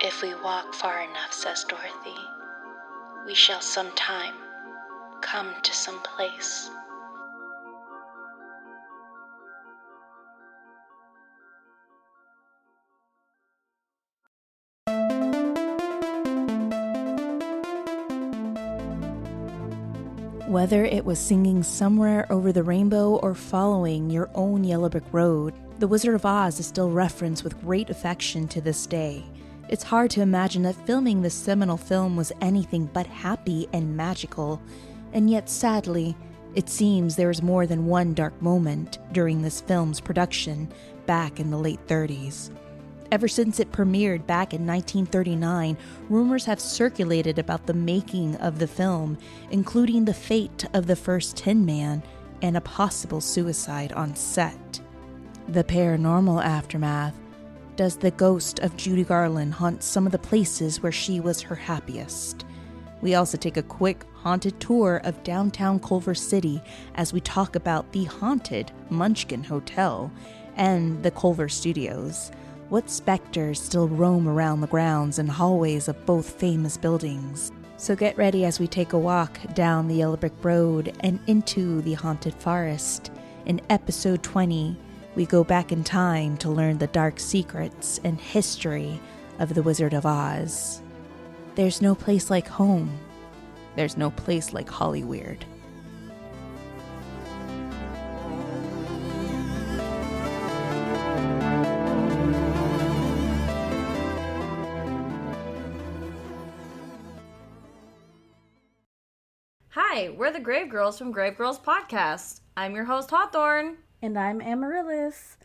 If we walk far enough, says Dorothy, we shall sometime come to some place. Whether it was singing Somewhere Over the Rainbow or following your own yellow brick road, The Wizard of Oz is still referenced with great affection to this day. It's hard to imagine that filming this seminal film was anything but happy and magical, and yet sadly, it seems there is more than one dark moment during this film's production back in the late 30s. Ever since it premiered back in 1939, rumors have circulated about the making of the film, including the fate of the first Tin Man and a possible suicide on set. The paranormal aftermath. Does the ghost of Judy Garland haunt some of the places where she was her happiest? We also take a quick haunted tour of downtown Culver City as we talk about the haunted Munchkin Hotel and the Culver Studios. What specters still roam around the grounds and hallways of both famous buildings? So get ready as we take a walk down the yellow brick road and into the haunted forest. In episode 20, we go back in time to learn the dark secrets and history of the Wizard of Oz. There's no place like home. There's no place like Hollyweird. Hi, we're the Grave Girls from Grave Girls Podcast. I'm your host, Hawthorne. And I'm Amaryllis.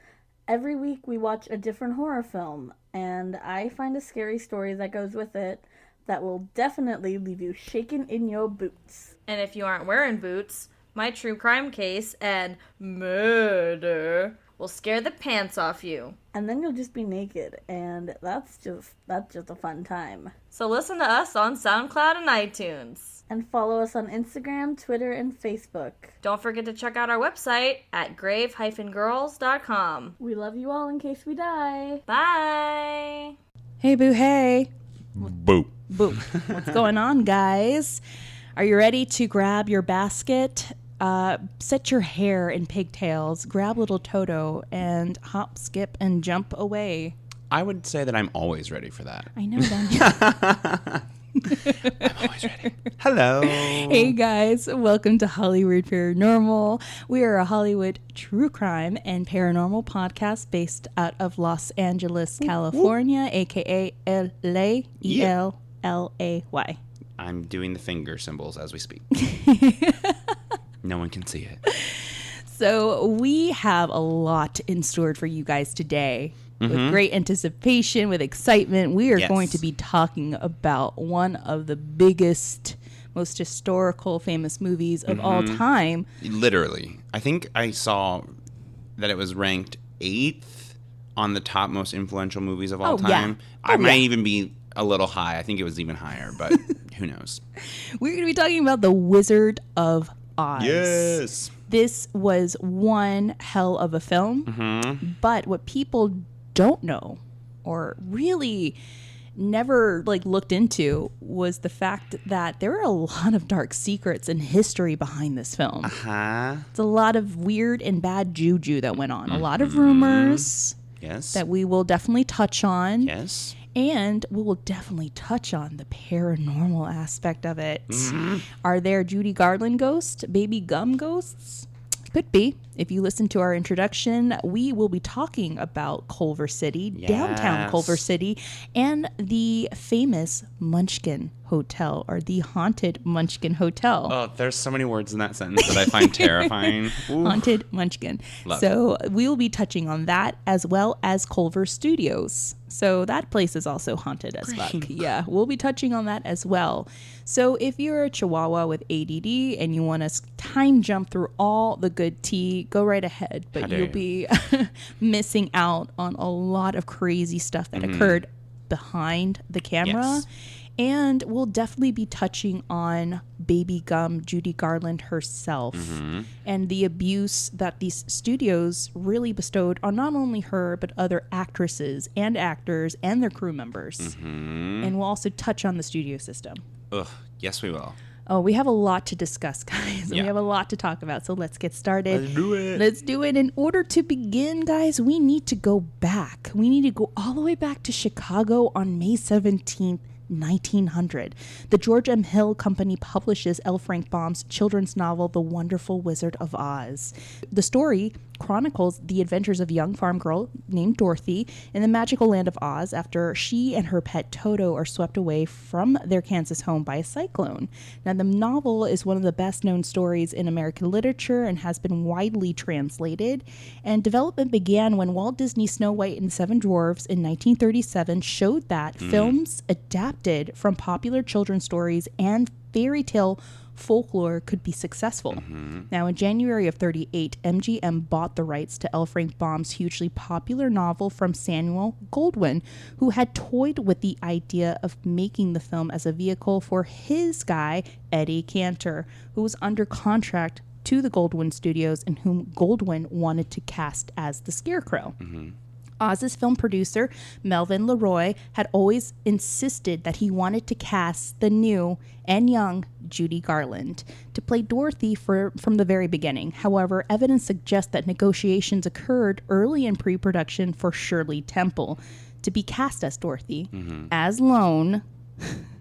Every week we watch a different horror film, and I find a scary story that goes with it that will definitely leave you shaking in your boots. And if you aren't wearing boots, my true crime case and murder will scare the pants off you. And then you'll just be naked, and that's just a fun time. So listen to us on SoundCloud and iTunes. And follow us on Instagram, Twitter, and Facebook. Don't forget to check out our website at grave-girls.com. We love you all in case we die. Bye! Hey, boo, hey. Boo. Boo. What's going on, guys? Are you ready to grab your basket, set your hair in pigtails, grab little Toto, and hop, skip, and jump away? I would say that I'm always ready for that. I know, Daniel. I'm always ready. Hello. Hey guys, welcome to Hollywood Paranormal. We are a Hollywood true crime and paranormal podcast based out of Los Angeles, California, aka LA, E-L-L-A-Y. I'm doing the finger symbols as we speak. No one can see it. So we have a lot in store for you guys today. With great anticipation, with excitement, we are going to be talking about one of the biggest, most historical, famous movies of all time. Literally. I think I saw that it was ranked 8th on the top most influential movies of all time. Yeah. I might even be a little high. I think it was even higher, but who knows? We're going to be talking about The Wizard of Oz. Yes. This was one hell of a film, but what people don't know or really never looked into was the fact that there are a lot of dark secrets and history behind this film. It's a lot of weird and bad juju that went on. A lot of rumors that we will definitely touch on. Yes. And we will definitely touch on the paranormal aspect of it. Are there Judy Garland ghosts, baby gum ghosts? Could be. If you listen to our introduction, we will be talking about Culver City, downtown Culver City, and the famous Munchkin Hotel, or the haunted Munchkin Hotel. Oh, there's so many words in that sentence that I find terrifying. Haunted Munchkin. So we will be touching on that as well as Culver Studios. So that place is also haunted as fuck. Yeah, we'll be touching on that as well. So if you're a Chihuahua with ADD and you want to time jump through all the good tea, go right ahead. But you'll be missing out on a lot of crazy stuff that occurred behind the camera. And we'll definitely be touching on baby gum Judy Garland herself and the abuse that these studios really bestowed on not only her, but other actresses and actors and their crew members. And we'll also touch on the studio system. Ugh, yes, we will. Oh, we have a lot to discuss, guys. Yeah. We have a lot to talk about, so let's get started. Let's do it. Let's do it. In order to begin, guys, we need to go back. We need to go all the way back to Chicago on May 17th, 1900. The George M. Hill Company publishes L. Frank Baum's children's novel, The Wonderful Wizard of Oz. The story chronicles the adventures of a young farm girl named Dorothy in the magical land of Oz after she and her pet Toto are swept away from their Kansas home by a cyclone. Now, the novel is one of the best known stories in American literature and has been widely translated. And development began when Walt Disney's Snow White and the Seven Dwarfs in 1937 showed that films adapted from popular children's stories and fairy tale folklore could be successful. Now, in January of 1938, MGM bought the rights to L. Frank Baum's hugely popular novel from Samuel Goldwyn, who had toyed with the idea of making the film as a vehicle for his guy, Eddie Cantor, who was under contract to the Goldwyn Studios and whom Goldwyn wanted to cast as the Scarecrow. Oz's film producer, Melvin Leroy, had always insisted that he wanted to cast the new and young Judy Garland to play Dorothy from the very beginning. However, evidence suggests that negotiations occurred early in pre-production for Shirley Temple to be cast as Dorothy, as Lone,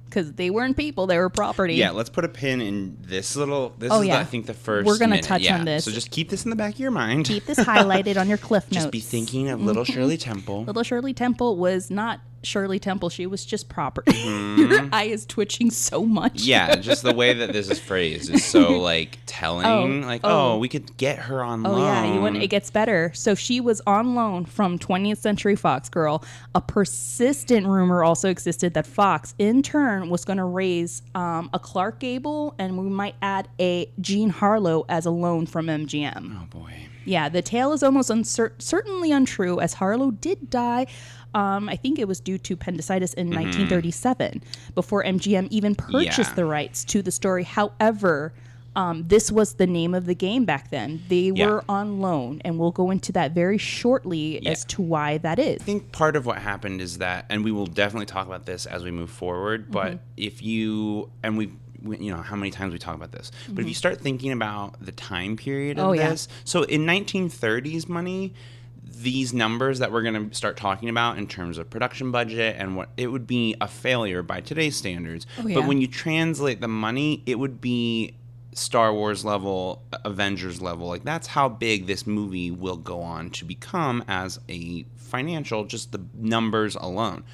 because they weren't people, they were property. Yeah, let's put a pin in this little. This Oh, is, yeah. I think, the first. We're gonna minute. touch on this. So just keep this in the back of your mind. Keep this highlighted on your cliff notes. Just be thinking of little Shirley Temple. Little Shirley Temple was not Shirley Temple. She was just property. Your eye is twitching so much. Yeah, just the way that this is phrased is so like telling. We could get her on loan. Oh yeah, it gets better. So she was on loan from 20th Century Fox, girl. A persistent rumor also existed that Fox, in turn, was going to raise a Clark Gable, and we might add a Jean Harlow as a loan from MGM. Oh boy. Yeah, the tale is almost certainly untrue, as Harlow did die. I think it was due to appendicitis in 1937, before MGM even purchased the rights to the story. However, this was the name of the game back then. They were on loan, and we'll go into that very shortly as to why that is. I think part of what happened is that, and we will definitely talk about this as we move forward, but if you, and we you know how many times we talk about this, but if you start thinking about the time period of this, so in 1930s money, these numbers that we're going to start talking about in terms of production budget and what it would be a failure by today's standards. But when you translate the money, it would be Star Wars level, Avengers level. Like, that's how big this movie will go on to become as a financial, just the numbers alone.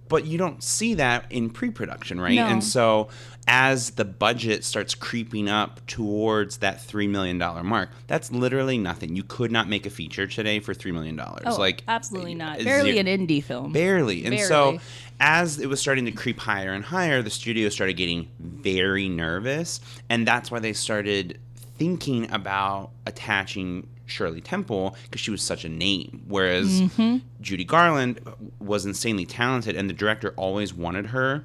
But you don't see that in pre-production, right? No. And so as the budget starts creeping up towards that $3 million mark, that's literally nothing. You could not make a feature today for $3 million. Oh, absolutely not. Barely an indie film. Barely. And Barely. so as it was starting to creep higher and higher, the studio started getting very nervous. And that's why they started thinking about attaching Shirley Temple, because she was such a name, whereas Judy Garland was insanely talented, and the director always wanted her,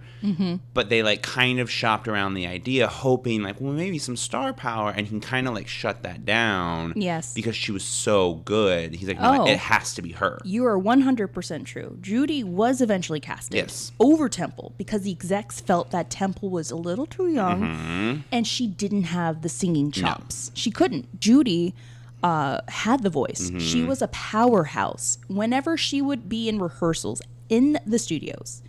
but they like kind of shopped around the idea, hoping like, well, maybe some star power, and he kind of like shut that down. Yes, because she was so good. He's like, no, it has to be her. You are 100% true. Judy was eventually casted over Temple because the execs felt that Temple was a little too young, and she didn't have the singing chops. She couldn't. Judy had the voice. She was a powerhouse. Whenever she would be in rehearsals in the studios,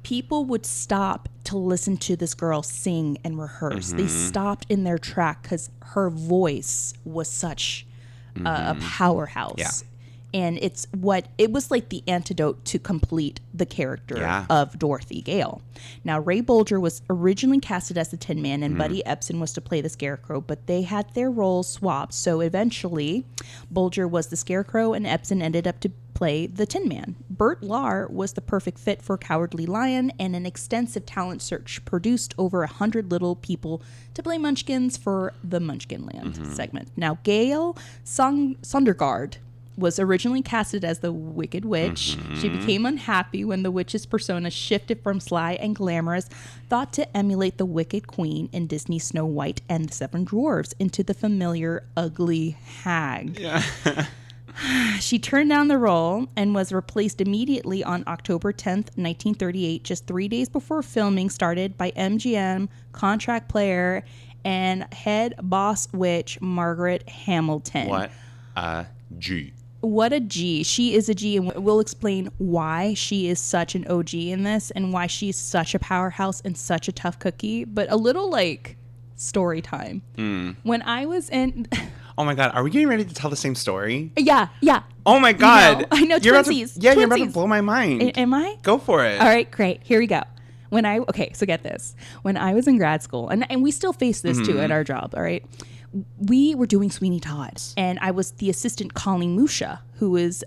people would stop to listen to this girl sing and rehearse. They stopped in their track because her voice was such a powerhouse. Yeah. And it was like the antidote to complete the character of Dorothy Gale. Now, Ray Bolger was originally casted as the Tin Man, and Buddy Ebsen was to play the Scarecrow, but they had their roles swapped. So eventually, Bolger was the Scarecrow, and Ebsen ended up to play the Tin Man. Burt Lahr was the perfect fit for Cowardly Lion, and an extensive talent search produced over 100 little people to play Munchkins for the Munchkin Land segment. Now, Gail Sondergaard was originally casted as the Wicked Witch. She became unhappy when the witch's persona shifted from sly and glamorous, thought to emulate the Wicked Queen in Disney's Snow White and the Seven Dwarfs, into the familiar ugly hag. Yeah. She turned down the role and was replaced immediately on October 10th, 1938, just 3 days before filming started, by MGM contract player and head boss witch Margaret Hamilton. What a G. What a G. She is a G, and we'll explain why she is such an OG in this and why she's such a powerhouse and such a tough cookie. But a little, like, story time. When I was in... Oh my God, are we getting ready to tell the same story? Yeah. Oh my God. I know, You're twinsies. You're about to blow my mind. Am I? Go for it. All right, great. Here we go. So get this. When I was in grad school, and we still face this too at our job, all right? We were doing Sweeney Todd, and I was the assistant Colleen Musha, who is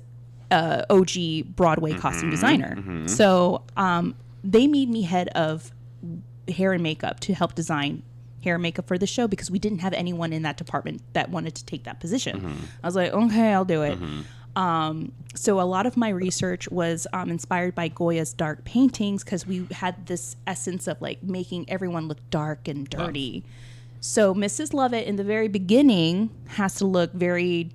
OG Broadway costume designer. So they made me head of hair and makeup to help design hair and makeup for the show because we didn't have anyone in that department that wanted to take that position. I was like, okay, I'll do it. So a lot of my research was inspired by Goya's dark paintings because we had this essence of like making everyone look dark and dirty. So Mrs. Lovett in the very beginning has to look very,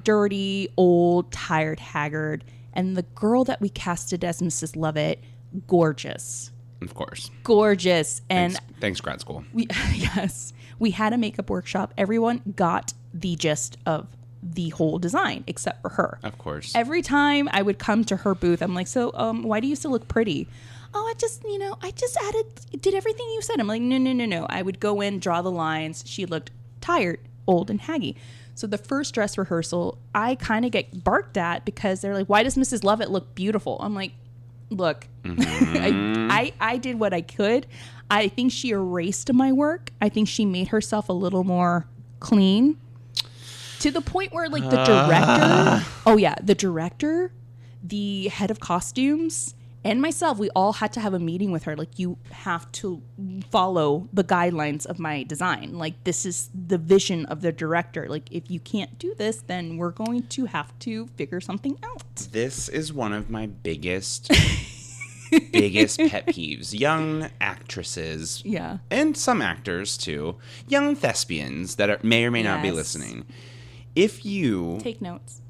dirty, old, tired, haggard. And the girl that we casted as Mrs. Lovett, gorgeous. Of course. Gorgeous. And thanks grad school. We had a makeup workshop. Everyone got the gist of the whole design except for her. Of course. Every time I would come to her booth, I'm like, so why do you still look pretty? Oh, I just did everything you said. I'm like, no. I would go in, draw the lines. She looked tired, old, and haggy. So the first dress rehearsal, I kind of get barked at because they're like, why does Mrs. Lovett look beautiful? I'm like, look, I did what I could. I think she erased my work. I think she made herself a little more clean to the point where like the director, the head of costumes, and myself, we all had to have a meeting with her. Like, you have to follow the guidelines of my design. Like, this is the vision of the director. Like, if you can't do this, then we're going to have to figure something out. This is one of my biggest pet peeves. Young actresses. Yeah. And some actors, too. Young thespians that may or may not be listening. If you... Take notes.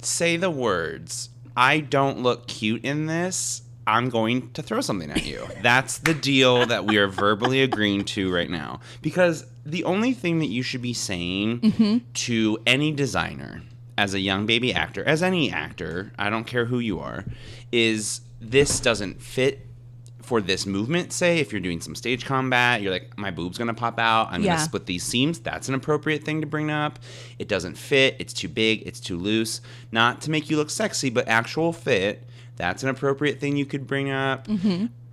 Say the words... I don't look cute in this, I'm going to throw something at you. That's the deal that we are verbally agreeing to right now. Because the only thing that you should be saying to any designer, as a young baby actor, as any actor, I don't care who you are, is this doesn't fit for this movement. Say if you're doing some stage combat, you're like, my boob's gonna pop out, I'm gonna split these seams. That's an appropriate thing to bring up. It doesn't fit, it's too big, it's too loose. Not to make you look sexy, but actual fit. That's an appropriate thing you could bring up.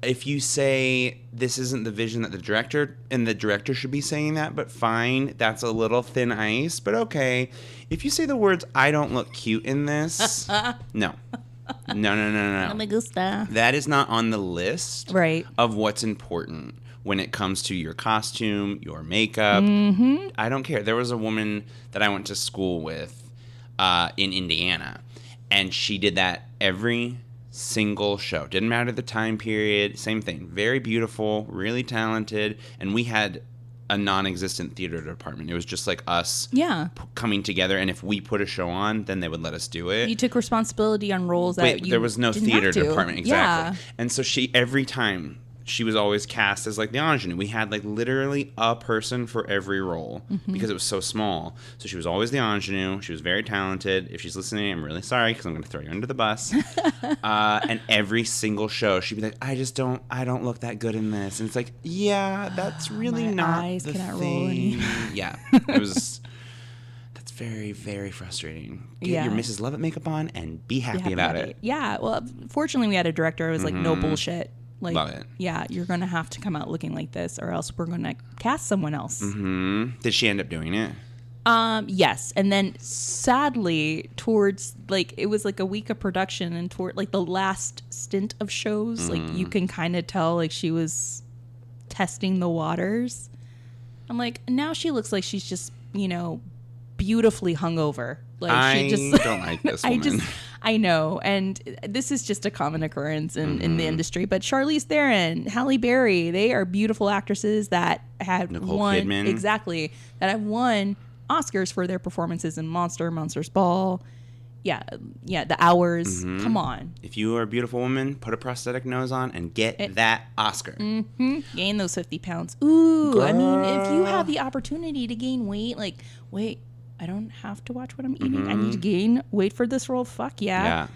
If you say this isn't the vision that the director should be saying that, but fine, that's a little thin ice, but okay. If you say the words, I don't look cute in this, no. No. Me gusta. That is not on the list of what's important when it comes to your costume, your makeup. I don't care. There was a woman that I went to school with in Indiana, and she did that every single show. Didn't matter the time period. Same thing. Very beautiful, really talented, and we had a non-existent theater department. It was just like us coming together, and if we put a show on, then they would let us do it. You took responsibility on roles that you there was no didn't theater have to. department. Exactly. And so every time she was always cast as like the ingenue. We had like literally a person for every role because it was so small. So she was always the ingenue. She was very talented. If she's listening, I'm really sorry because I'm going to throw you under the bus. And every single show, she'd be like, I don't look that good in this. And it's like, yeah, that's really My not eyes the cannot thing. roll Yeah, it was. That's very, very frustrating. Get your Mrs. Lovett makeup on and be happy about it. Yeah. Well, fortunately, we had a director who was like, no bullshit. Like, love it. Yeah, you're going to have to come out looking like this or else we're going to cast someone else. Did she end up doing it? Yes. And then sadly towards like, it was like a week of production and toward like the last stint of shows, like you can kind of tell like she was testing the waters. I'm like, now she looks like she's just, beautifully hungover. Like I she just don't like this woman. I know, and this is just a common occurrence in the industry. But Charlize Theron, Halle Berry, they are beautiful actresses that have Nicole won Kidman. Exactly, that have won Oscars for their performances in Monsters Ball. Yeah, The Hours. Come on. If you are a beautiful woman, put a prosthetic nose on and get that Oscar. Gain those 50 pounds. Ooh, Girl. I mean, if you have the opportunity to gain weight, like, wait, I don't have to watch what I'm eating. I need to gain weight for this role. Fuck yeah. Yeah.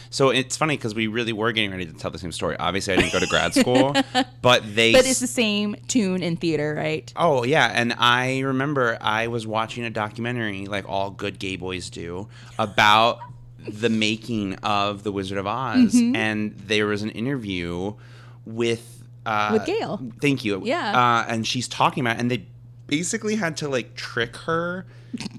So it's funny because we really were getting ready to tell the same story. Obviously, I didn't go to grad school, but it's the same tune in theater, right? Oh, yeah. And I remember I was watching a documentary, like all good gay boys do, about the making of The Wizard of Oz. And there was an interview with Gail. Thank you. Yeah. And she's talking about it, and they basically had to like trick her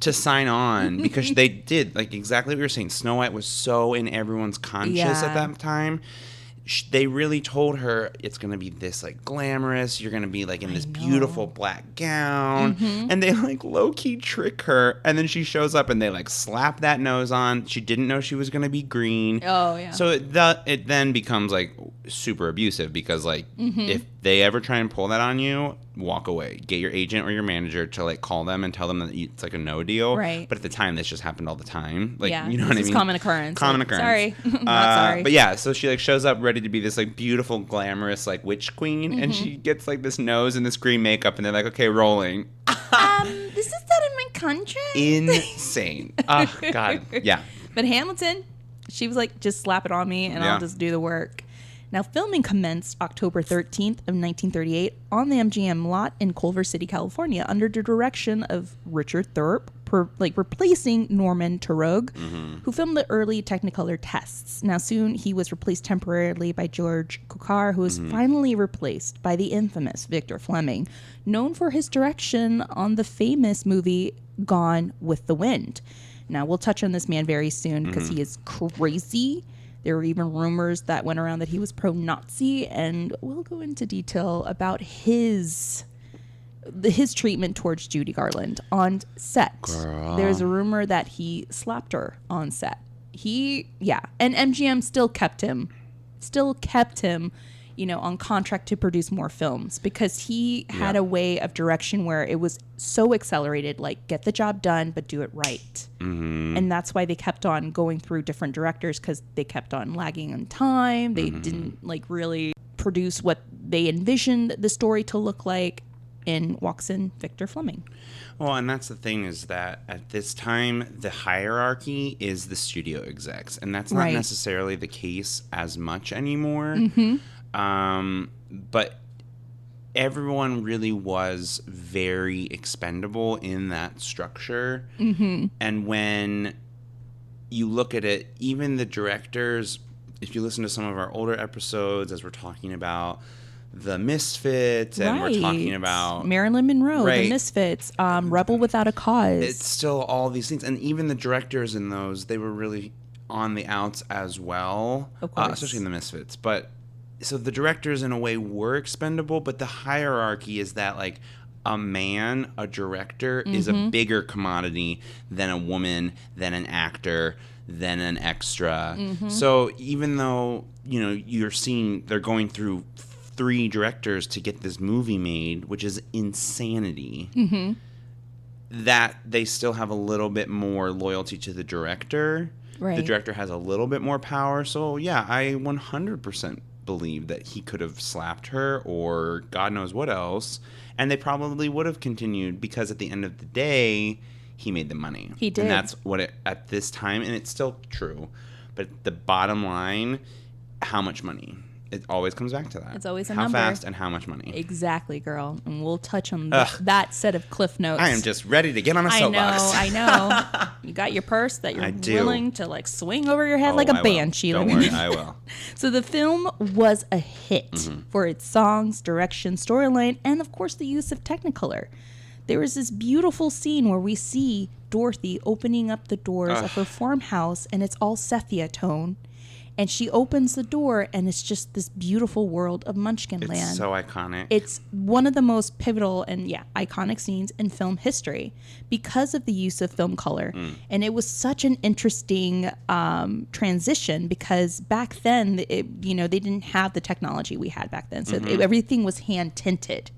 to sign on because they did like exactly what you were saying. Snow White was so in everyone's conscious at that time. They really told her it's going to be this like glamorous. You're going to be like in this beautiful black gown. And they like low key trick her. And then she shows up and they like slap that nose on. She didn't know she was going to be green. Oh, yeah. So it then becomes like super abusive because like if they ever try and pull that on you, walk away. Get your agent or your manager to like call them and tell them that it's like a no deal. Right. But at the time, this just happened all the time. Like, Yeah, you know what I mean? Common occurrence. Common Like, occurrence. Sorry. Not sorry. But yeah, so she like shows up ready to be this like beautiful, glamorous like witch queen, and she gets like this nose and this green makeup, and they're like, okay, rolling. This is that in my country? Insane. Oh God. Yeah. But Hamilton, she was like, just slap it on me and I'll just do the work. Now, filming commenced October 13th of 1938 on the MGM lot in Culver City, California, under the direction of Richard Thorpe, replacing Norman Taurog, who filmed the early Technicolor tests. Now, soon he was replaced temporarily by George Cukor, who was finally replaced by the infamous Victor Fleming, known for his direction on the famous movie Gone with the Wind. Now, we'll touch on this man very soon because he is crazy. There were even rumors that went around that he was pro-Nazi, and we'll go into detail about his treatment towards Judy Garland on set. Girl. There's a rumor that he slapped her on set. And MGM still kept him, on contract to produce more films because he had a way of direction where it was so accelerated, like get the job done, but do it right. And that's why they kept on going through different directors because they kept on lagging on time. They didn't like really produce what they envisioned the story to look like. In walks in Victor Fleming. Well, and that's the thing is that at this time, the hierarchy is the studio execs, and that's not necessarily the case as much anymore. But everyone really was very expendable in that structure. And when you look at it, even the directors, if you listen to some of our older episodes as we're talking about the Misfits, and we're talking about Marilyn Monroe, the Misfits, Rebel Without a Cause. It's still all these things, and even the directors in those, they were really on the outs as well, of course. Especially in the Misfits. But so the directors, in a way, were expendable, but the hierarchy is that like a director, is a bigger commodity than a woman, than an actor, than an extra. So even though you're seeing they're going through 3 directors to get this movie made, which is insanity, that they still have a little bit more loyalty to the director. The director has a little bit more power. So, yeah, I 100% believe that he could have slapped her or God knows what else. And they probably would have continued because at the end of the day, he made the money. He did. And that's what at this time, and it's still true. But the bottom line, how much money? It always comes back to that. It's always a number. How number. fast and how much money. Exactly, girl. And we'll touch on that set of cliff notes. I am just ready to get on a soapbox. I know. You got your purse that you're willing to like swing over your head like a banshee. Don't worry, I will. So the film was a hit for its songs, direction, storyline, and of course the use of Technicolor. There was this beautiful scene where we see Dorothy opening up the doors of her farmhouse, and it's all sepia tone. And she opens the door, and it's just this beautiful world of Munchkin Land. It's so iconic. It's one of the most pivotal and, iconic scenes in film history because of the use of film color. And it was such an interesting transition because back then, they didn't have the technology we had back then. So everything was hand-tinted.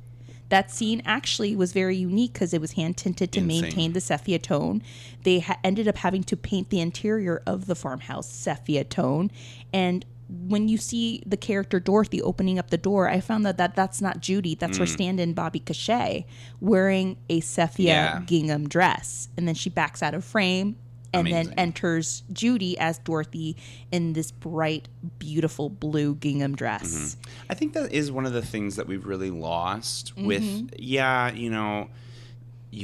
That scene actually was very unique because it was hand-tinted to maintain the sepia tone. They ended up having to paint the interior of the farmhouse sepia tone. And when you see the character Dorothy opening up the door, I found that's not Judy. That's her stand-in, Bobby Cachet, wearing a sepia gingham dress. And then she backs out of frame. And then enters Judy as Dorothy in this bright, beautiful blue gingham dress. I think that is one of the things that we've really lost with, you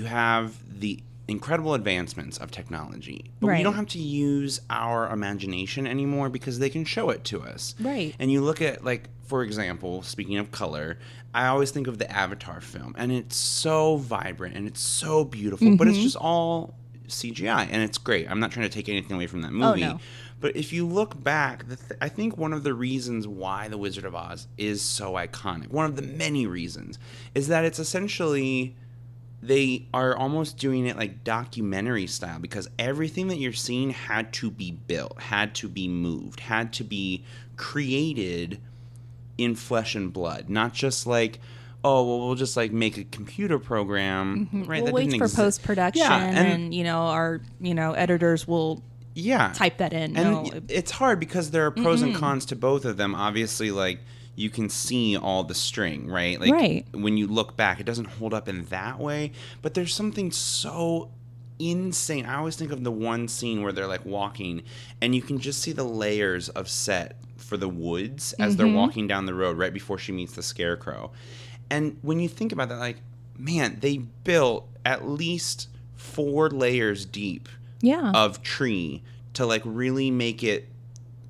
have the incredible advancements of technology, but we don't have to use our imagination anymore because they can show it to us. Right. And you look at, like, for example, speaking of color, I always think of the Avatar film, and it's so vibrant and it's so beautiful, but it's just all CGI, and it's great. I'm not trying to take anything away from that movie. No. But if you look back, I think one of the reasons why The Wizard of Oz is so iconic, one of the many reasons, is that it's essentially, they are almost doing it like documentary style because everything that you're seeing had to be built, had to be moved, had to be created in flesh and blood, not just like, oh, well, we'll just like make a computer program, right? We'll that wait for post-production, and our editors will type that in. And it's hard because there are pros and cons to both of them. Obviously, like, you can see all the string, right? Like, when you look back, it doesn't hold up in that way. But there's something so insane. I always think of the one scene where they're like walking, and you can just see the layers of set for the woods as they're walking down the road right before she meets the scarecrow. And when you think about that, like, man, they built at least 4 layers deep of tree to, like, really make it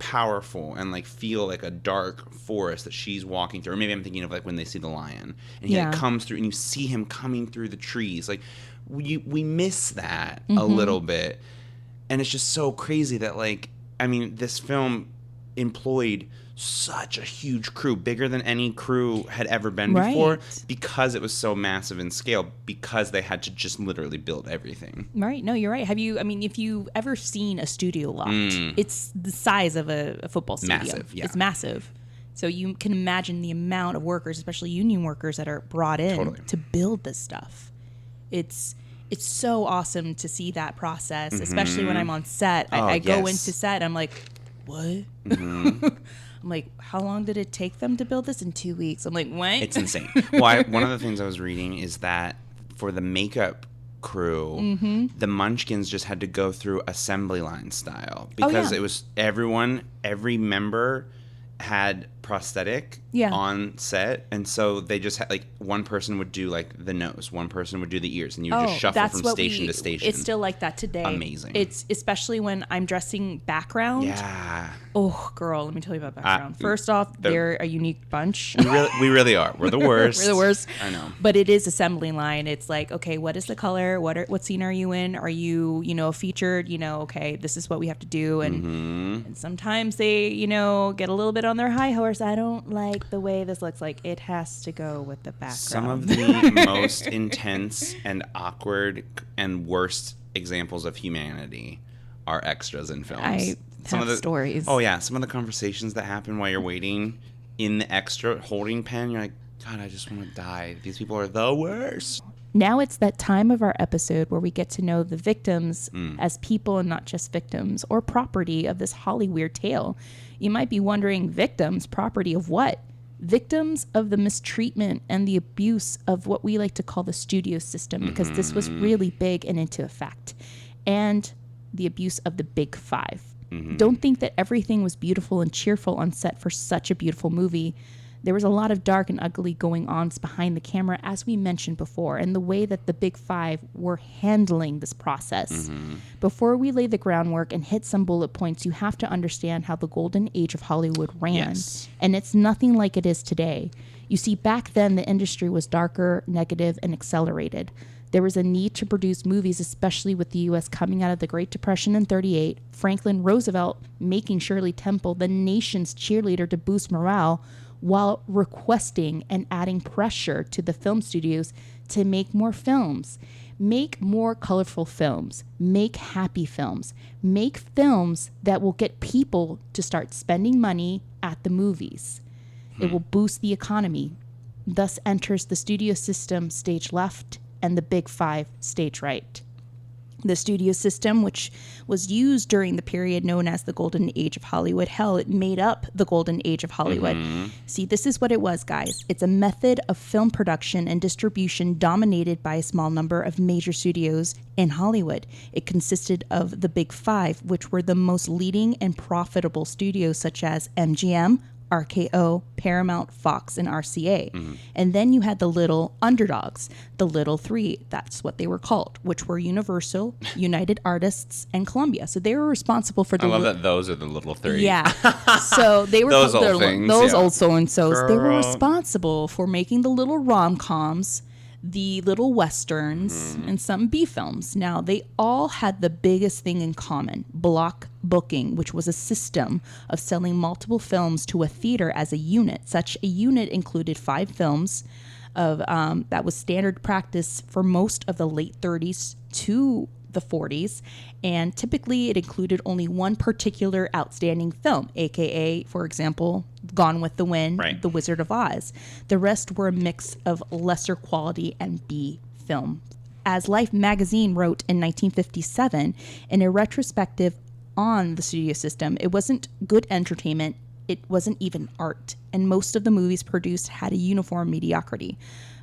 powerful and, like, feel like a dark forest that she's walking through. Or maybe I'm thinking of, like, when they see the lion. And he like, comes through, and you see him coming through the trees. Like, we miss that a little bit. And it's just so crazy that, like, I mean, this film employed such a huge crew, bigger than any crew had ever been before, because it was so massive in scale, because they had to just literally build everything. Right. No, you're right. If you've ever seen a studio lot, it's the size of a football stadium. Massive, yeah. It's massive. So you can imagine the amount of workers, especially union workers, that are brought in to build this stuff. It's so awesome to see that process, especially when I'm on set. I go into set, I'm like, what? I'm like, how long did it take them to build this? In 2 weeks. I'm like, what? It's insane. Well, one of the things I was reading is that for the makeup crew, the Munchkins just had to go through assembly line style because it was every member had prosthetic on set, and so they just had, like, one person would do, like, the nose, one person would do the ears, and you would just shuffle from station to station. It's still like that today. Amazing. It's especially when I'm dressing background. Yeah. Oh, girl, let me tell you about background. First off, they're a unique bunch. We really are. We're the worst. We're the worst. I know. But it is assembly line. It's like, okay, what is the color? What scene are you in? Are you, featured? Okay, this is what we have to do. And sometimes they, get a little bit on their high horse. I don't like the way this looks. Like, it has to go with the background. Some of the most intense and awkward and worst examples of humanity are extras in films. Some of the stories. Oh, yeah. Some of the conversations that happen while you're waiting in the extra holding pen, you're like, God, I just want to die. These people are the worst. Now it's that time of our episode where we get to know the victims as people and not just victims or property of this Hollyweird tale. You might be wondering, victims, property of what? Victims of the mistreatment and the abuse of what we like to call the studio system, because this was really big and into effect. And the abuse of the Big Five. Don't think that everything was beautiful and cheerful on set for such a beautiful movie. There was a lot of dark and ugly going on behind the camera, as we mentioned before, and the way that the Big Five were handling this process. Before we lay the groundwork and hit some bullet points, you have to understand how the golden age of Hollywood ran. Yes. And it's nothing like it is today. You see, back then, the industry was darker, negative, and accelerated. There was a need to produce movies, especially with the U.S. coming out of the Great Depression in 1938, Franklin Roosevelt making Shirley Temple the nation's cheerleader to boost morale, while requesting and adding pressure to the film studios to make more films. Make more colorful films. Make happy films. Make films that will get people to start spending money at the movies. It will boost the economy. Thus enters the studio system stage left and the big five stage right. The studio system, which was used during the period known as the Golden Age of Hollywood. Hell, it made up the Golden Age of Hollywood. See, this is what it was, guys. It's a method of film production and distribution dominated by a small number of major studios in Hollywood. It consisted of the Big Five, which were the most leading and profitable studios such as MGM, RKO, Paramount, Fox, and RCA. And then you had the little underdogs, the little three, that's what they were called, which were Universal, United Artists, and Columbia. So they were responsible for the... I love that those are the little three. Yeah. So they were... Those old things, Those yeah. old so-and-sos. They were Girl. responsible for making the little rom-coms, the little westerns, and some B films. Now, they all had the biggest thing in common, block booking, which was a system of selling multiple films to a theater as a unit. Such a unit included 5 films. That was standard practice for most of the late 30s to the 40s, and typically it included only one particular outstanding film, aka, for example, Gone with the Wind, Right. The Wizard of Oz. The rest were a mix of lesser quality and B film. As Life magazine wrote in 1957, in a retrospective on the studio system, it wasn't good entertainment, it wasn't even art, and most of the movies produced had a uniform mediocrity.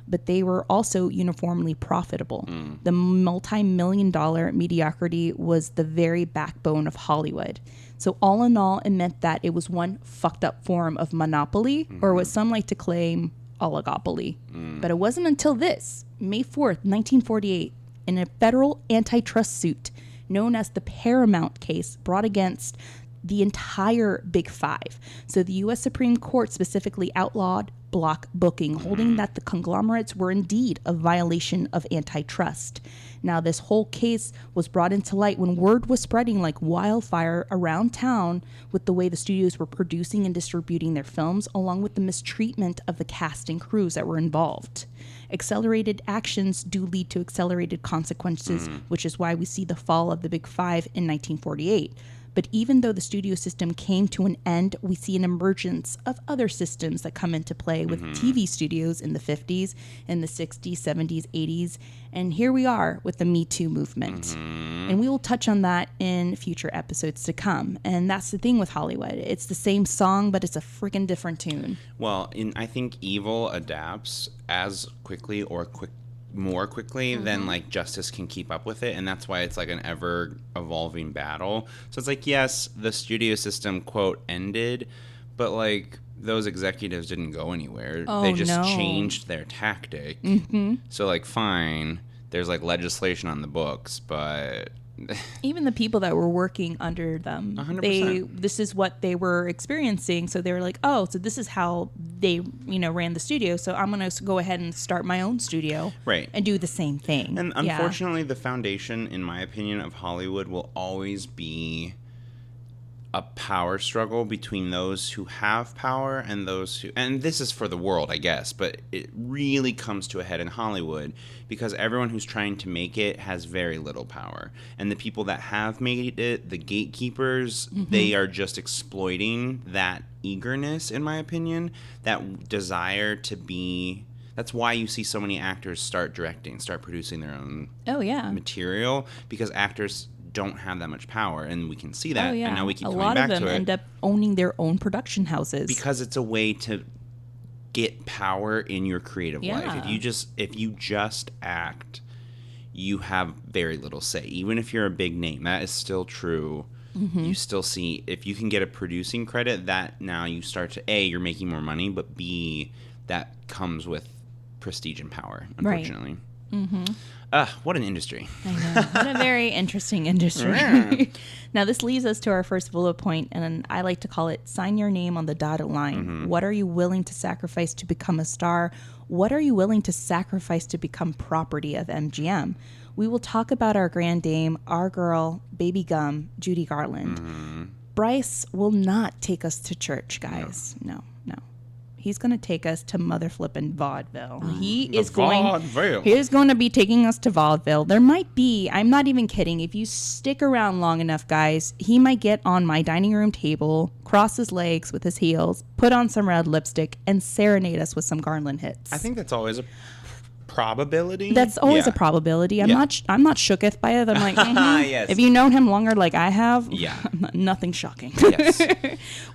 But they were also uniformly profitable. The multi-million-dollar mediocrity was the very backbone of Hollywood. So all in all, it meant that it was one fucked up form of monopoly, or what some like to claim, oligopoly. But it wasn't until this, May 4th, 1948, in a federal antitrust suit known as the Paramount case brought against the entire Big Five. So the U.S. Supreme Court specifically outlawed block booking, holding that the conglomerates were indeed a violation of antitrust. Now, this whole case was brought into light when word was spreading like wildfire around town with the way the studios were producing and distributing their films, along with the mistreatment of the cast and crews that were involved. Accelerated actions do lead to accelerated consequences, which is why we see the fall of the Big Five in 1948. But even though the studio system came to an end, we see an emergence of other systems that come into play with TV studios in the 50s, in the 60s, 70s, 80s. And here we are with the Me Too movement. And we will touch on that in future episodes to come. And that's the thing with Hollywood. It's the same song, but it's a freaking different tune. Well, I think evil adapts as quickly or more quickly than like justice can keep up with it, and that's why it's like an ever evolving battle. So it's like, yes, the studio system quote ended, but like those executives didn't go anywhere. They just changed their tactic. So like, fine, there's like legislation on the books, but even the people that were working under them, 100%. This is what they were experiencing. So they were like, oh, so this is how they, ran the studio. So I'm going to go ahead and start my own studio, right, and do the same thing. And unfortunately, the foundation, in my opinion, of Hollywood will always be a power struggle between those who have power and those who, and this is for the world, I guess, but it really comes to a head in Hollywood because everyone who's trying to make it has very little power. And the people that have made it, the gatekeepers, they are just exploiting that eagerness, in my opinion, that desire to be. That's why you see so many actors start directing, start producing their own material, because actors don't have that much power, and we can see that, and now we keep coming back to it. A lot of them end up owning their own production houses because it's a way to get power in your creative life. If you just act, you have very little say. Even if you're a big name, that is still true. You still see, if you can get a producing credit, that now you start to, A, you're making more money, but B, that comes with prestige and power, unfortunately. What an industry. I know. What a very interesting industry. Now, this leads us to our first bullet point, and I like to call it sign your name on the dotted line. What are you willing to sacrifice to become a star? What are you willing to sacrifice to become property of MGM? We will talk about our grand dame, our girl, baby gum, Judy Garland. Mm-hmm. Bryce will not take us to church, guys. No. He's going to take us to mother flippin' vaudeville. He is going to be taking us to vaudeville. There might be, I'm not even kidding, if you stick around long enough, guys, he might get on my dining room table, cross his legs with his heels, put on some red lipstick, and serenade us with some Garland hits. I think that's always a probability. That's always a probability. I'm not shooketh by it. I'm like, yes. If you know him longer like I have, yeah, nothing shocking. Yes.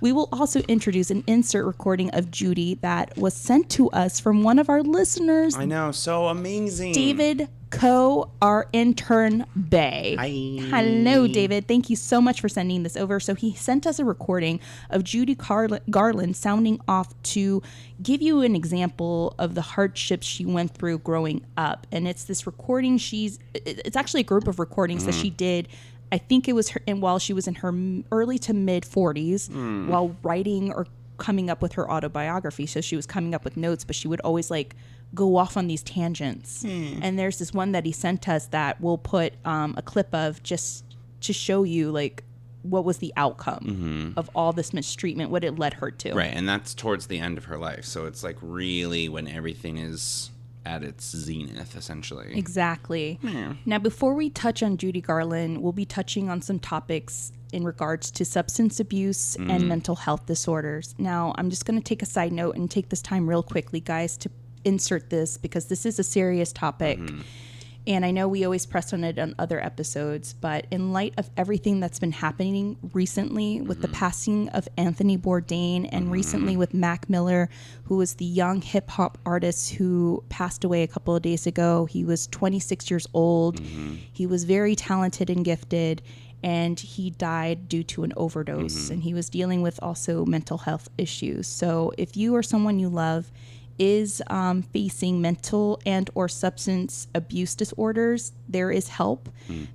We will also introduce an insert recording of Judy that was sent to us from one of our listeners. I know, so amazing. David Coe, our intern Bay. Hi. Hello, David. Thank you so much for sending this over. So he sent us a recording of Judy Garland sounding off to give you an example of the hardships she went through growing up. And it's this recording it's actually a group of recordings that she did. I think it was while she was in her early to mid 40s while writing or coming up with her autobiography. So she was coming up with notes, but she would always go off on these tangents. And there's this one that he sent us that we'll put a clip of just to show you what was the outcome of all this mistreatment, what it led her to. Right, and that's towards the end of her life. So it's really when everything is at its zenith, essentially. Exactly. Yeah. Now, before we touch on Judy Garland, we'll be touching on some topics in regards to substance abuse and mental health disorders. Now, I'm just going to take a side note and take this time real quickly, guys, to insert this because this is a serious topic. And I know we always press on it on other episodes, but in light of everything that's been happening recently with the passing of Anthony Bourdain and recently with Mac Miller, who was the young hip hop artist who passed away a couple of days ago. He was 26 years old. He was very talented and gifted, and he died due to an overdose. And he was dealing with also mental health issues. So if you or someone you love is facing mental and or substance abuse disorders, there is help.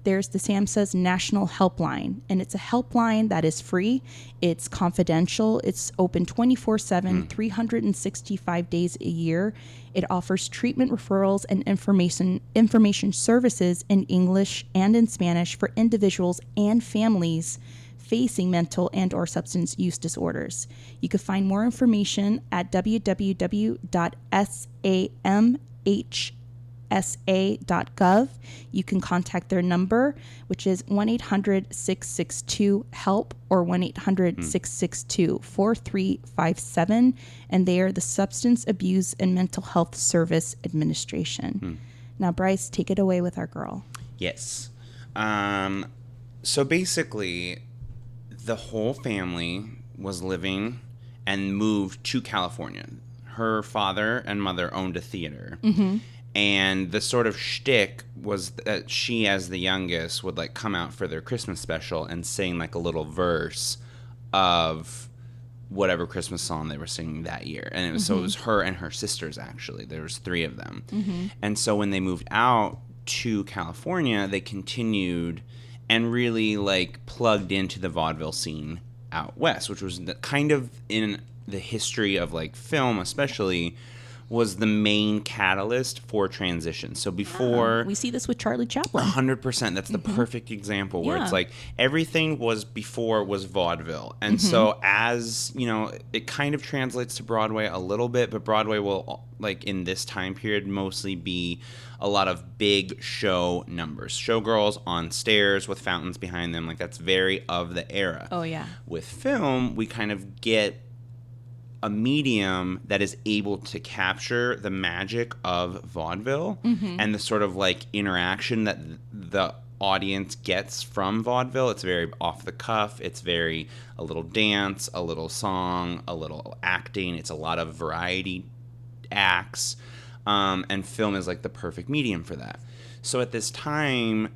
There's the SAMHSA's National Helpline, and it's a helpline that is free. It's confidential. It's open 24/7, 365 days a year. It offers treatment referrals and information services in English and in Spanish for individuals and families facing mental and or substance use disorders. You can find more information at www.samhsa.gov. You can contact their number, which is 1-800-662-HELP or 1-800-662-4357, and they are the Substance Abuse and Mental Health Service Administration. Now, Bryce, take it away with our girl. Yes. So basically, the whole family was living and moved to California. Her father and mother owned a theater. And the sort of shtick was that she, as the youngest, would come out for their Christmas special and sing a little verse of whatever Christmas song they were singing that year. And it was, so it was her and her sisters, actually. There was 3 of them. And so when they moved out to California, they continued and really plugged into the vaudeville scene out west, which was kind of in the history of film especially was the main catalyst for transition. So before... we see this with Charlie Chaplin. 100%. That's the perfect example where it's everything was vaudeville. And so as, it kind of translates to Broadway a little bit, but Broadway will, in this time period, mostly be a lot of big show numbers. Showgirls on stairs with fountains behind them. That's very of the era. Oh, yeah. With film, we kind of get a medium that is able to capture the magic of vaudeville and the sort of interaction that the audience gets from vaudeville. It's very off the cuff. It's very a little dance, a little song, a little acting. It's a lot of variety acts. And film is the perfect medium for that. So at this time,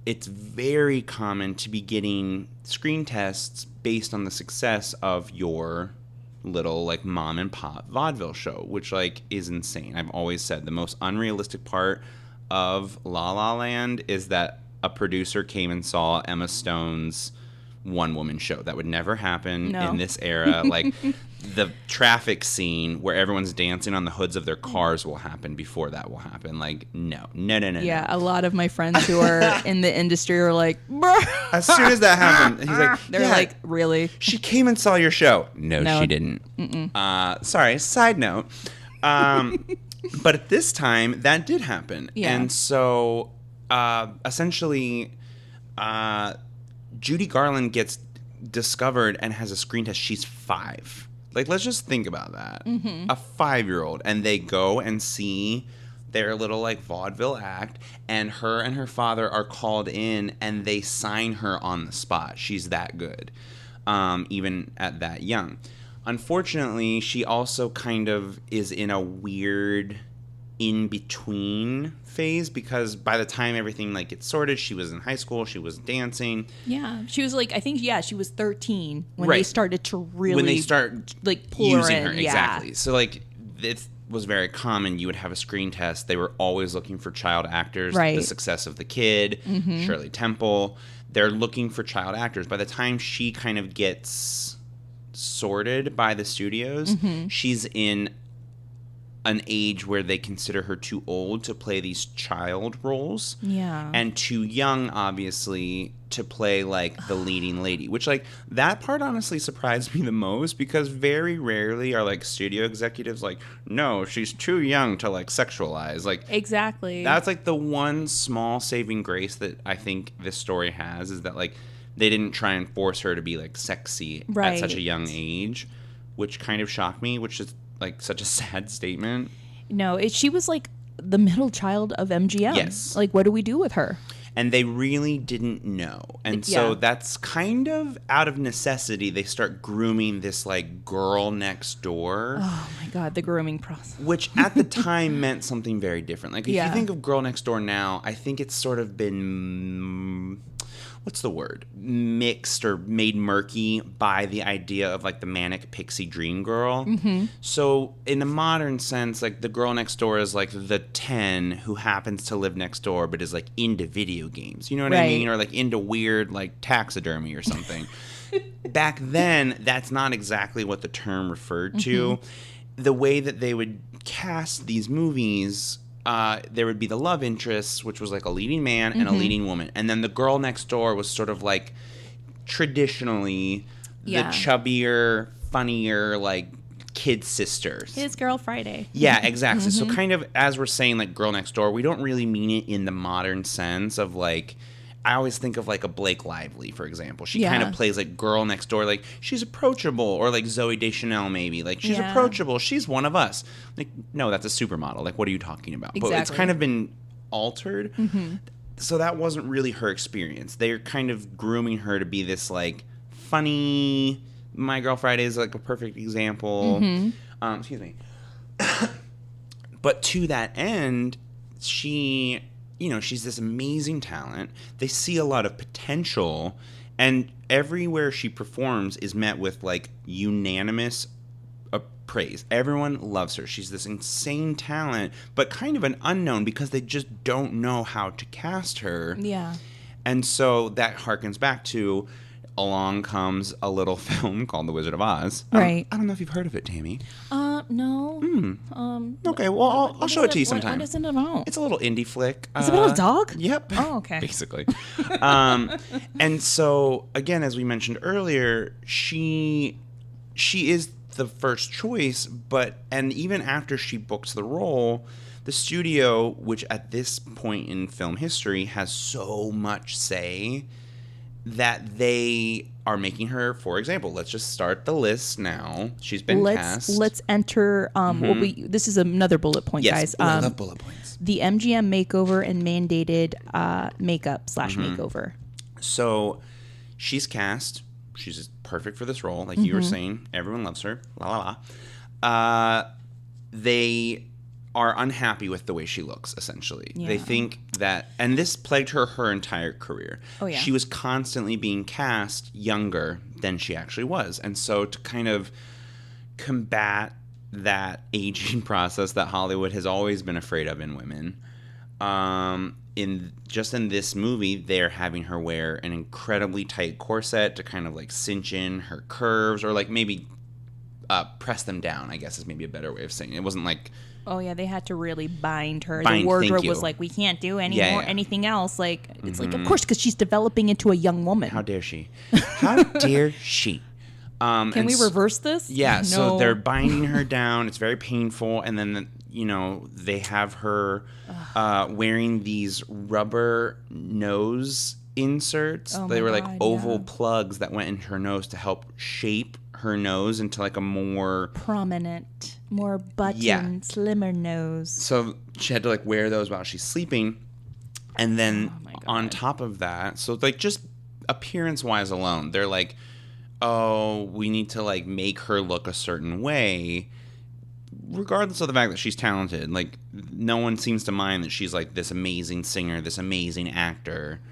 it's very common to be getting screen tests based on the success of your little mom and pop vaudeville show, which is insane. I've always said the most unrealistic part of La La Land is that a producer came and saw Emma Stone's one-woman show. That would never happen in this era. Like, the traffic scene where everyone's dancing on the hoods of their cars will happen before that will happen. Like, no. Yeah, a lot of my friends who are in the industry are like, bruh. As soon as that happened, he's like, they're like, really? She came and saw your show. No, she didn't. Sorry, side note. But at this time, that did happen. Yeah. And so, essentially, Judy Garland gets discovered and has a screen test. She's 5. Like, let's just think about that. A 5-year-old. And they go and see their little, like, vaudeville act. And her father are called in, and they sign her on the spot. She's that good, even at that young. Unfortunately, she also kind of is in a weird in-between phase, because by the time everything, like, gets sorted, she was in high school, she was dancing. Yeah, she was, like, I think, she was 13 when they started to really... When they start, like, pull using her in. Exactly. So, like, it was very common. You would have a screen test. They were always looking for child actors. Right. The Success of the Kid, Shirley Temple. They're looking for child actors. By the time she kind of gets sorted by the studios, she's in an age where they consider her too old to play these child roles. Yeah. And too young, obviously, to play, like, the leading lady. Which, like, that part honestly surprised me the most, because very rarely are, like, studio executives like, no, she's too young to, like, sexualize. Like, exactly. That's, like, the one small saving grace that I think this story has, is that, like, they didn't try and force her to be, like, sexy at such a young age, which kind of shocked me, which is, like, such a sad statement. No, she was, like, the middle child of MGM. Yes. Like, what do we do with her? And they really didn't know. And so that's kind of out of necessity. They start grooming this, like, girl next door. Oh, my God, the grooming process. Which at the time meant something very different. Like, if you think of Girl Next Door now, I think it's sort of been... what's the word? Mixed or made murky by the idea of, like, the manic pixie dream girl. So in a modern sense, like, the girl next door is, like, the 10 who happens to live next door but is, like, into video games. You know what I mean? Or, like, into weird, like, taxidermy or something. Back then, that's not exactly what the term referred to. The way that they would cast these movies... there would be the love interests, which was like a leading man and a leading woman. And then the girl next door was sort of like traditionally the chubbier, funnier, like kid sisters. His Girl Friday. Yeah, exactly. So kind of as we're saying, like, girl next door, we don't really mean it in the modern sense of, like, I always think of, like, a Blake Lively, for example. She kind of plays, like, girl next door. Like, she's approachable. Or, like, Zooey Deschanel, maybe. Like, she's approachable. She's one of us. Like, no, that's a supermodel. Like, what are you talking about? Exactly. But it's kind of been altered. So that wasn't really her experience. They're kind of grooming her to be this, like, funny... My Girl Friday is, like, a perfect example. Excuse me. But to that end, she... You know, she's this amazing talent. They see a lot of potential, and everywhere she performs is met with, like, unanimous praise. Everyone loves her. She's this insane talent, but kind of an unknown because they just don't know how to cast her. Yeah. And so that harkens back to along comes a little film called The Wizard of Oz. Right. I don't know if you've heard of it, Tammy. No. Okay, well, I'll show it to you sometime. What is it about? It's a little indie flick. Is it about a dog? Yep. Oh, okay. Basically. And so, again, as we mentioned earlier, she is the first choice, and even after she books the role, the studio, which at this point in film history has so much say, that they are making her, for example, let's just start the list now. She's been cast. Let's enter, this is another bullet point, guys. I love bullet points. The MGM makeover and mandated makeup / makeover. So she's cast. She's perfect for this role. Like you were saying, everyone loves her. La la la. They are unhappy with the way she looks, essentially. Yeah. They think that, and this plagued her entire career. Oh, yeah. She was constantly being cast younger than she actually was. And so to kind of combat that aging process that Hollywood has always been afraid of in women, in this movie, they're having her wear an incredibly tight corset to kind of like cinch in her curves, or like maybe press them down, I guess is maybe a better way of saying it. It wasn't like... Oh, yeah, they had to really bind her. The wardrobe was like, we can't do anything else. Like, it's like, of course, because she's developing into a young woman. How dare she? How dare she? Can we reverse this? Yeah, no. So they're binding her down. It's very painful. And then, they have her wearing these rubber nose inserts. They were like oval plugs that went into her nose to help shape her nose into like a more prominent, more buttoned, slimmer nose. So she had to like wear those while she's sleeping. And then on top of that, so like just appearance wise alone, they're like, oh, we need to like make her look a certain way, regardless of the fact that she's talented. Like, no one seems to mind that she's like this amazing singer, this amazing actor.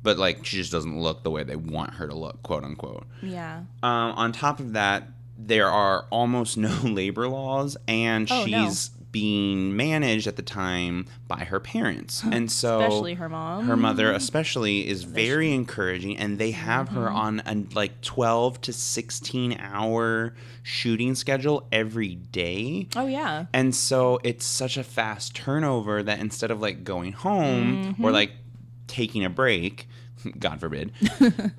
But, like, she just doesn't look the way they want her to look, quote unquote. Yeah. On top of that, there are almost no labor laws, and she's being managed at the time by her parents. And so... especially her mom. Her mother especially is very encouraging, and they have her on a, like, 12 to 16-hour shooting schedule every day. Oh, yeah. And so it's such a fast turnover that instead of, like, going home or, like, taking a break, God forbid,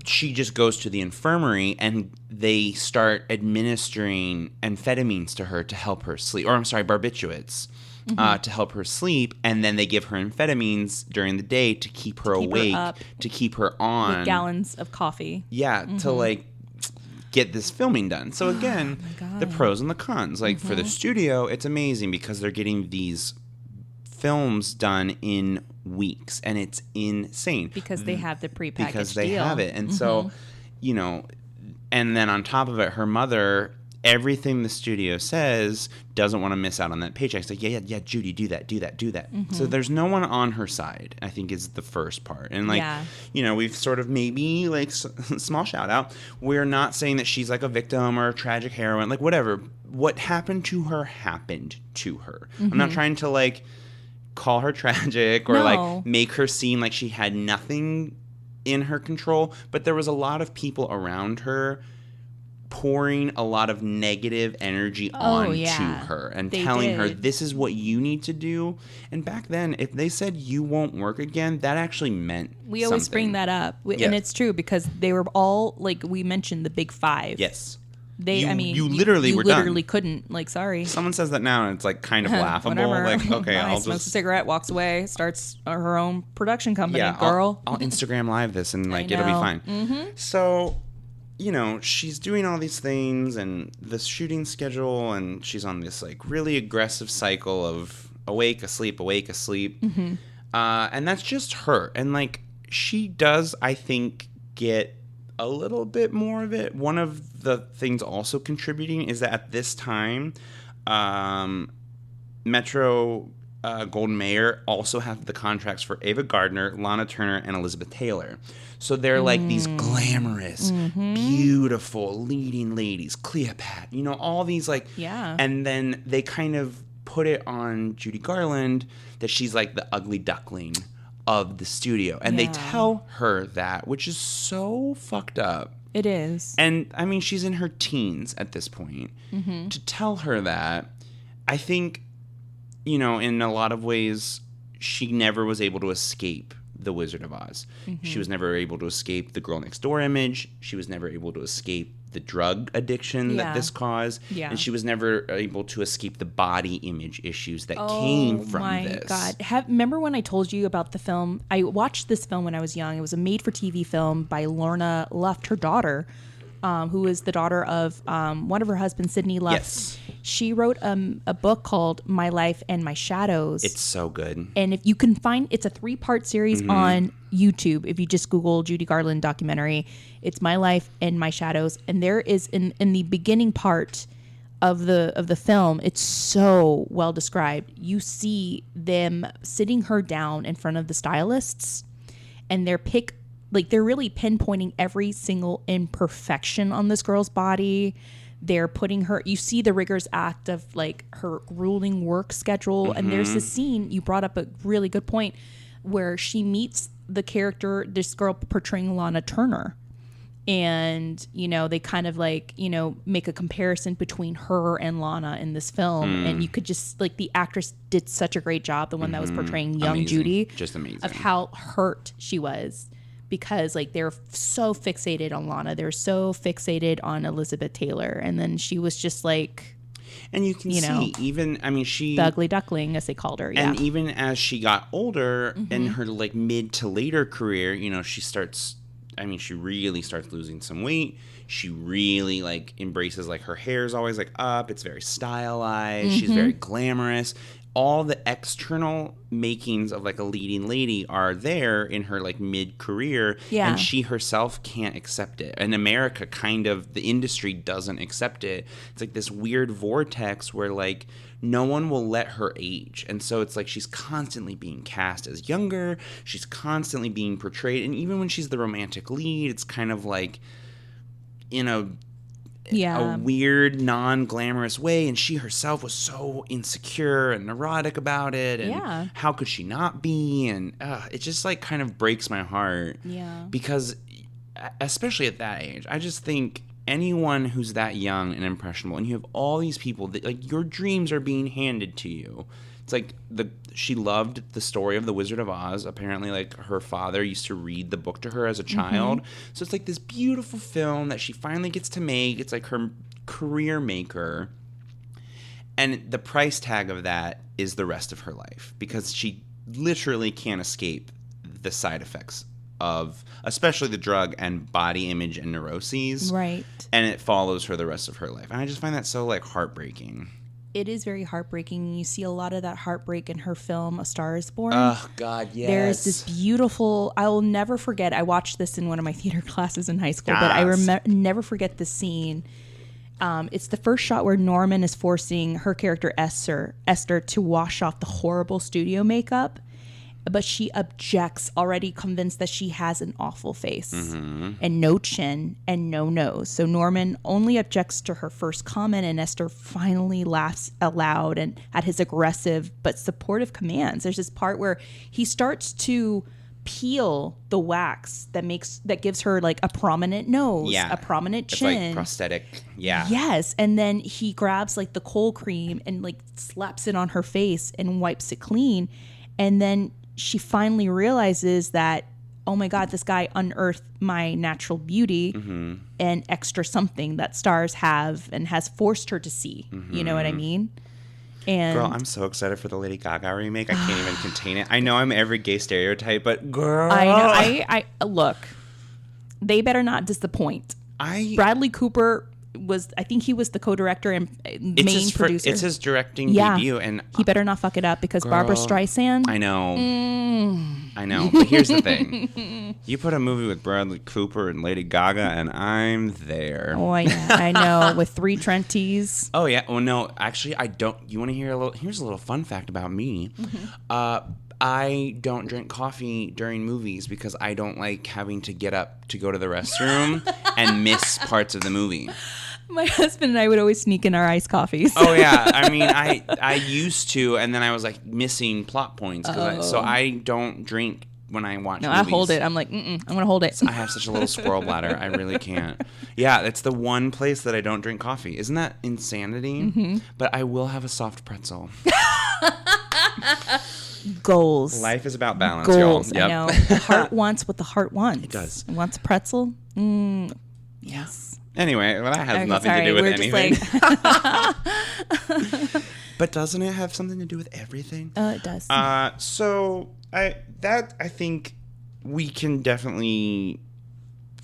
she just goes to the infirmary and they start administering amphetamines to her to help her sleep. Or, I'm sorry, barbiturates to help her sleep. And then they give her amphetamines during the day to keep her awake, to keep her on. With gallons of coffee. Yeah, to like get this filming done. So again, the pros and the cons. Like for the studio, it's amazing because they're getting these films done in weeks, and it's insane because they have the prepackaged because they deal. have it. And so, and then on top of it, her mother, everything the studio says, doesn't want to miss out on that paycheck. It's like, yeah, Judy, do that. So there's no one on her side, I think, is the first part. And like, we've sort of maybe like small shout out, we're not saying that she's like a victim or a tragic heroine, like whatever. What happened to her happened to her. I'm not trying to like call her tragic or like make her seem like she had nothing in her control, but there was a lot of people around her pouring a lot of negative energy onto her and telling her, this is what you need to do. And back then, if they said you won't work again, that actually meant we always something. bring that up. And it's true because they were all, like we mentioned, the big five. Yes. You literally were literally done. couldn't, like, sorry. Someone says that now and it's like kind of laughable. Whatever. Like, okay, I'll smokes just a cigarette, walks away, starts her own production company, girl. I'll Instagram live this and like it'll be fine. So, she's doing all these things and the shooting schedule, and she's on this like really aggressive cycle of awake, asleep, and that's just her. And like she does, I think, get a little bit more of it. One of the things also contributing is that at this time, Metro Goldwyn Mayer also have the contracts for Ava Gardner, Lana Turner, and Elizabeth Taylor. So they're like these glamorous, beautiful leading ladies, Cleopatra, all these like, and then they kind of put it on Judy Garland that she's like the ugly duckling of the studio. And they tell her that, which is so fucked up. It is. And I mean, she's in her teens at this point. To tell her that, I think, in a lot of ways, she never was able to escape the Wizard of Oz. She was never able to escape the girl next door image. She was never able to escape the drug addiction that this caused. And she was never able to escape the body image issues that came from this. Oh my God. Remember when I told you about the film? I watched this film when I was young. It was a made-for-TV film by Lorna Luft, her daughter, who is the daughter of one of her husbands, Sidney Luft. Yes. She wrote a book called My Life and My Shadows. It's so good. And if you can find, it's a 3-part series on YouTube. If you just Google Judy Garland documentary, it's My Life and My Shadows. And there is in the beginning part of the film, it's so well described. You see them sitting her down in front of the stylists, and they're really pinpointing every single imperfection on this girl's body. they're putting her, you see the rigorous act of like her grueling work schedule. And there's this scene, you brought up a really good point, where she meets the character, this girl portraying Lana Turner. And, you know, they kind of like, you know, make a comparison between her and Lana in this film. And you could just, like, the actress did such a great job, the one that was portraying young Judy. Just amazing. Of how hurt she was. Because, like, they're so fixated on Lana. They're so fixated on Elizabeth Taylor. And then she was just like... And you can see, even, I mean, she... The ugly duckling, as they called her, And even as she got older, in her, like, mid to later career, you know, she really starts losing some weight. She really, like, embraces, like, her hair's always, like, up. It's very stylized. She's very glamorous. All the external makings of, like, a leading lady are there in her, like, mid-career. Yeah. And she herself can't accept it. And America kind of, the industry doesn't accept it. It's, like, this weird vortex where, like, no one will let her age. And so it's like she's constantly being cast as younger. She's constantly being portrayed. And even when she's the romantic lead, it's kind of like in a weird, non-glamorous way. And she herself was so insecure and neurotic about it. And how could she not be? And it just like kind of breaks my heart. Yeah. Because especially at that age, I just think... anyone who's that young and impressionable, and you have all these people that, like, your dreams are being handed to you. It's like she loved the story of the Wizard of Oz. Apparently, like, her father used to read the book to her as a child. So it's like this beautiful film that she finally gets to make. It's like her career maker. And the price tag of that is the rest of her life, because she literally can't escape the side effects of especially the drug and body image and neuroses. Right. And it follows her the rest of her life. And I just find that so, like, heartbreaking. It is very heartbreaking. You see a lot of that heartbreak in her film, A Star is Born. Oh, God, yes. There's this beautiful... I will never forget. I watched this in one of my theater classes in high school, but I never forget the scene. It's the first shot where Norman is forcing her character, Esther, to wash off the horrible studio makeup. But she objects, already convinced that she has an awful face and no chin and no nose. So Norman only objects to her first comment, and Esther finally laughs aloud and at his aggressive but supportive commands. There's this part where he starts to peel the wax that gives her like a prominent nose, a prominent chin. It's like prosthetic. Yeah. Yes. And then he grabs like the cold cream and like slaps it on her face and wipes it clean. And then she finally realizes that, oh my God, this guy unearthed my natural beauty and extra something that stars have and has forced her to see. You know what I mean? And girl, I'm so excited for the Lady Gaga remake. I can't even contain it. I know I'm every gay stereotype, but girl. I know. I look, they better not disappoint. Bradley Cooper I think he was the co-director and main producer. It's his directing debut, and he better not fuck it up, because Barbara Streisand. I know. I know. But here's the thing: you put a movie with Bradley Cooper and Lady Gaga, and I'm there. Oh, I know. With 3 Trenties. Oh yeah. Well, no, actually, I don't. You want to hear a little? Here's a little fun fact about me. I don't drink coffee during movies because I don't like having to get up to go to the restroom and miss parts of the movie. My husband and I would always sneak in our iced coffees. Oh, yeah. I mean, I used to, and then I was, like, missing plot points. So I don't drink when I watch movies. I hold it. I'm like, I'm going to hold it. I have such a little squirrel bladder. I really can't. Yeah, it's the one place that I don't drink coffee. Isn't that insanity? But I will have a soft pretzel. Goals. Life is about balance, y'all. Yep. I know. The heart wants what the heart wants. It does. It wants a pretzel. Yes. Anyway, well, that has nothing to do with anything. But doesn't it have something to do with everything? It does. So I think we can definitely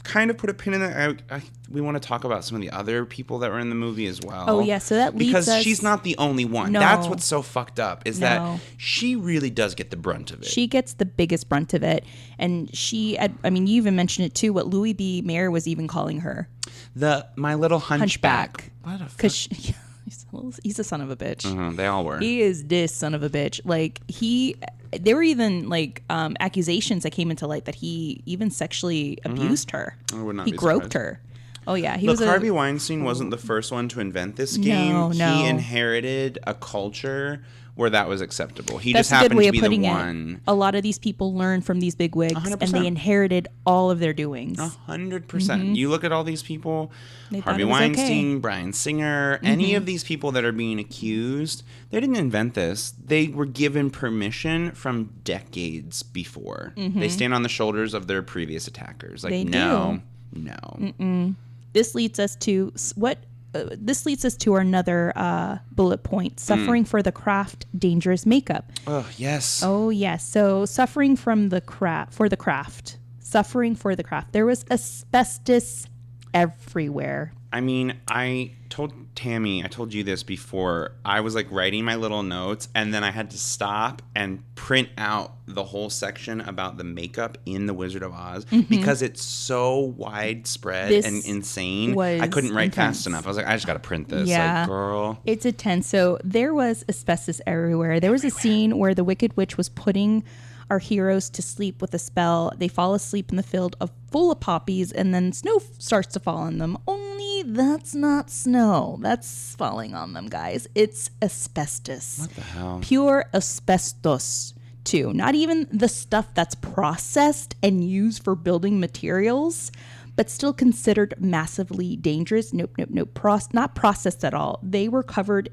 kind of put a pin in that. We want to talk about some of the other people that were in the movie as well. Oh, yeah. So that leads because she's not the only one. No. That's what's so fucked up is that she really does get the brunt of it. She gets the biggest brunt of it. And you even mentioned it too, what Louis B. Mayer was even calling her. My little hunchback. What a fuck. Because he's a son of a bitch. They all were. He is this son of a bitch. Like, there were even like accusations that came into light that he even sexually abused her. I would not he be groped surprised. her. Oh, yeah. Harvey Weinstein wasn't the first one to invent this game. No. He inherited a culture where that was acceptable. He That's just happened to be the it. one. A lot of these people learned from these big wigs, 100%. and they inherited all of their doings. 100%. You look at all these people, They Harvey Weinstein, Bryan Singer, any of these people that are being accused, they didn't invent this. They were given permission from decades before. They stand on the shoulders of their previous attackers. Like, They no. This leads us to our another bullet point: suffering for the craft, dangerous makeup. Oh yes. Oh yes. So suffering from the suffering for the craft. There was asbestos everywhere. I mean, I told you this before. I was like writing my little notes, and then I had to stop and print out the whole section about the makeup in The Wizard of Oz because it's so widespread and insane. I couldn't write fast enough. I was like, I just got to print this. Yeah. Like, girl. It's intense. So there was asbestos everywhere. There was a scene where the Wicked Witch was putting our heroes to sleep with a spell. They fall asleep in the field full of poppies, and then snow starts to fall on them. Only that's not snow. That's falling on them, guys. It's asbestos. What the hell? Pure asbestos, too. Not even the stuff that's processed and used for building materials, but still considered massively dangerous. Nope. Not processed at all. They were covered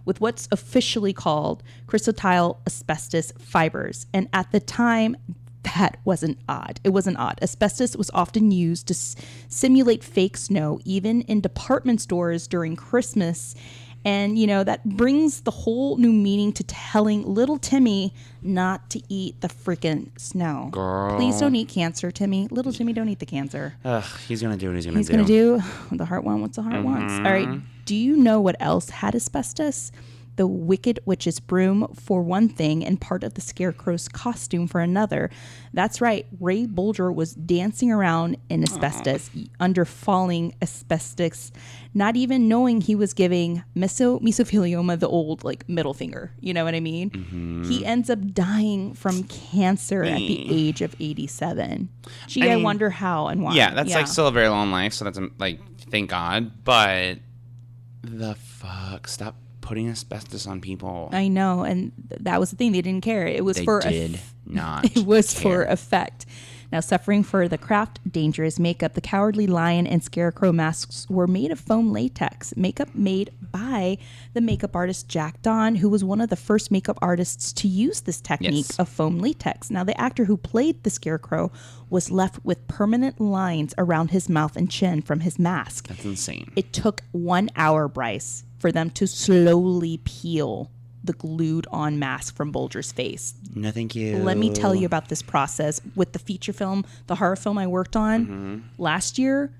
with what's officially called chrysotile asbestos fibers. And at the time, that wasn't odd. It wasn't odd. Asbestos was often used to simulate fake snow, even in department stores during Christmas. And, that brings the whole new meaning to telling little Timmy not to eat the freaking snow. Girl. Please don't eat cancer, Timmy. Little Timmy, don't eat the cancer. He's going to do what he's going to do. He's going to do what the heart wants, what the heart wants. All right. Do you know what else had asbestos? The Wicked Witch's broom for one thing, and part of the Scarecrow's costume for another. That's right. Ray Bolger was dancing around in asbestos, under falling asbestos, not even knowing he was giving mesothelioma the old middle finger. You know what I mean? He ends up dying from cancer at the age of 87. I wonder how and why. Yeah, that's still a very long life, so that's thank God. But the fuck, stop putting asbestos on people. I know, and that was the thing. They didn't care. It was for effect. Now, suffering for the craft, dangerous makeup, the Cowardly Lion and Scarecrow masks were made of foam latex. Makeup made by the makeup artist Jack Dawn, who was one of the first makeup artists to use this technique of foam latex. Now, the actor who played the Scarecrow was left with permanent lines around his mouth and chin from his mask. That's insane. It took 1 hour, Bryce, for them to slowly peel the glued on mask from Bolger's face. No, thank you. Let me tell you about this process. With the feature film, the horror film I worked on last year,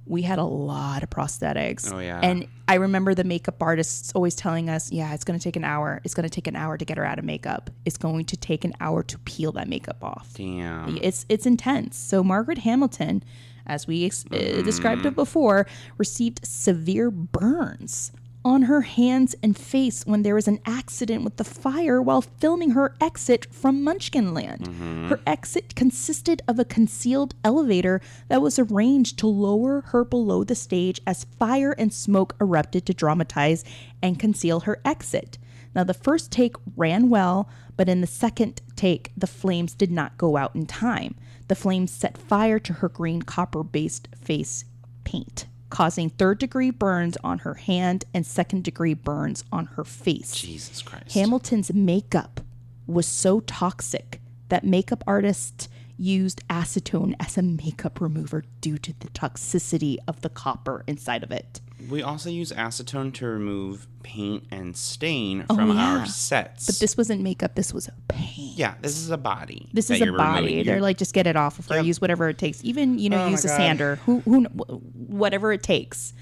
we had a lot of prosthetics. Oh, yeah. And I remember the makeup artists always telling us, it's going to take an hour. It's going to take an hour to get her out of makeup. It's going to take an hour to peel that makeup off. Damn. It's intense. So Margaret Hamilton, as we described it before, received severe burns on her hands and face when there was an accident with the fire while filming her exit from Munchkin Land. Her exit consisted of a concealed elevator that was arranged to lower her below the stage as fire and smoke erupted to dramatize and conceal her exit. Now, the first take ran well, but in the second take, the flames did not go out in time. The flames set fire to her green copper-based face paint, causing third-degree burns on her hand and second-degree burns on her face. Jesus Christ. Hamilton's makeup was so toxic that makeup artists used acetone as a makeup remover due to the toxicity of the copper inside of it. We also use acetone to remove paint and stain from our sets. But this wasn't makeup. This was paint. Yeah, this is a body. This is a body. They're like, just get it off of her. Use whatever it takes. Even, use a sander. Whatever it takes.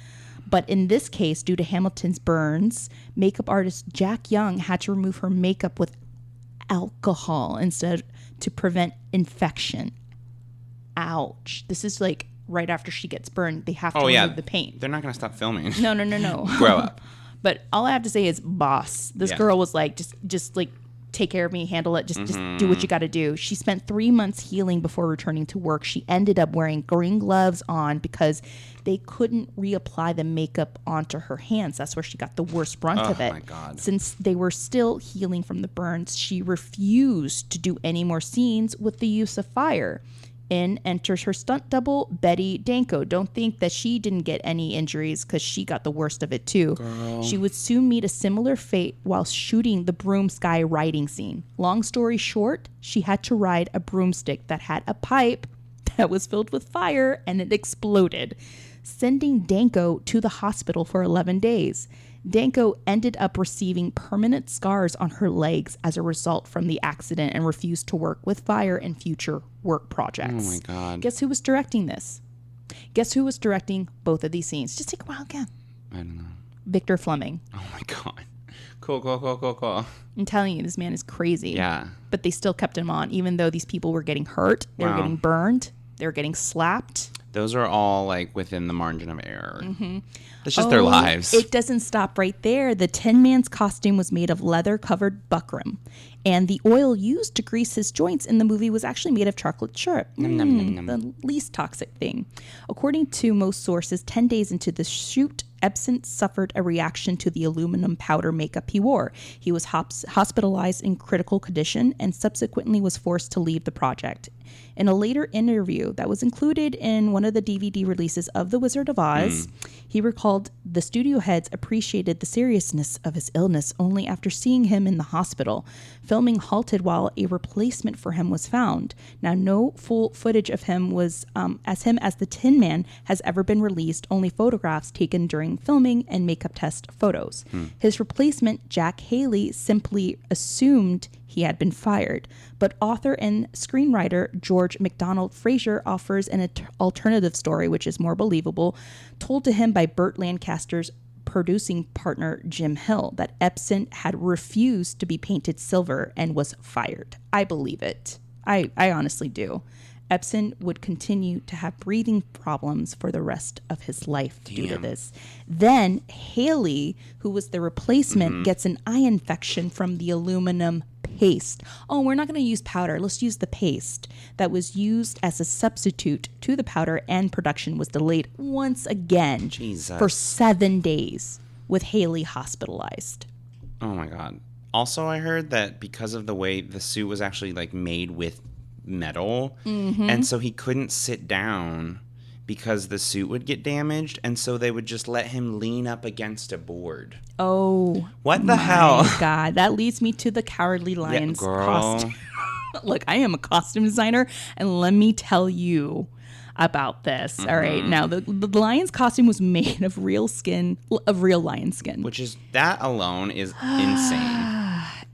But in this case, due to Hamilton's burns, makeup artist Jack Young had to remove her makeup with alcohol instead to prevent infection. Ouch. This is right after she gets burned, they have to remove the paint. They're not going to stop filming. No. Grow up. But all I have to say is, boss. This girl was just take care of me, handle it, just do what you got to do. She spent 3 months healing before returning to work. She ended up wearing green gloves on because they couldn't reapply the makeup onto her hands. That's where she got the worst brunt of it. Oh my God. Since they were still healing from the burns, she refused to do any more scenes with the use of fire. In enters her stunt double, Betty Danko. Don't think that she didn't get any injuries because she got the worst of it too. Girl. She would soon meet a similar fate while shooting the broom sky riding scene. Long story short, she had to ride a broomstick that had a pipe that was filled with fire and it exploded, sending Danko to the hospital for 11 days. Danko ended up receiving permanent scars on her legs as a result from the accident and refused to work with fire in future work projects. Oh my God. Guess who was directing this? Guess who was directing both of these scenes? Just take a wild guess. I don't know. Victor Fleming. Oh my God. Cool. I'm telling you, this man is crazy. Yeah. But they still kept him on, even though these people were getting hurt, they were getting burned, they were getting slapped. Those are all like within the margin of error. It's just their lives. It doesn't stop right there. The Tin Man's costume was made of leather-covered buckram, and the oil used to grease his joints in the movie was actually made of chocolate syrup. The least toxic thing. According to most sources, 10 days into the shoot, Epson suffered a reaction to the aluminum powder makeup he wore. He was hospitalized in critical condition and subsequently was forced to leave the project. In a later interview that was included in one of the DVD releases of The Wizard of Oz, he recalled the studio heads appreciated the seriousness of his illness only after seeing him in the hospital. Filming halted while a replacement for him was found. Now, no full footage of him was as the Tin Man has ever been released, only photographs taken during filming and makeup test photos. His replacement, Jack Haley, simply assumed he had been fired, but author and screenwriter George MacDonald Fraser offers an alternative story, which is more believable, told to him by Burt Lancaster's producing partner Jim Hill, that Epson had refused to be painted silver and was fired. I believe it. I honestly do. Epson would continue to have breathing problems for the rest of his life due to this. Then Haley, who was the replacement, gets an eye infection from the aluminum paste. Oh, we're not going to use powder. Let's use the paste that was used as a substitute to the powder, and production was delayed once again for 7 days with Haley hospitalized. Oh my God. Also, I heard that because of the way the suit was actually like made with metal, and so he couldn't sit down because the suit would get damaged, and so they would just let him lean up against a board. Oh, what the hell? God, that leads me to the Cowardly Lions costume. Look, I am a costume designer, and let me tell you about this. All right, now the lion's costume was made of real lion skin, which is, that alone is insane.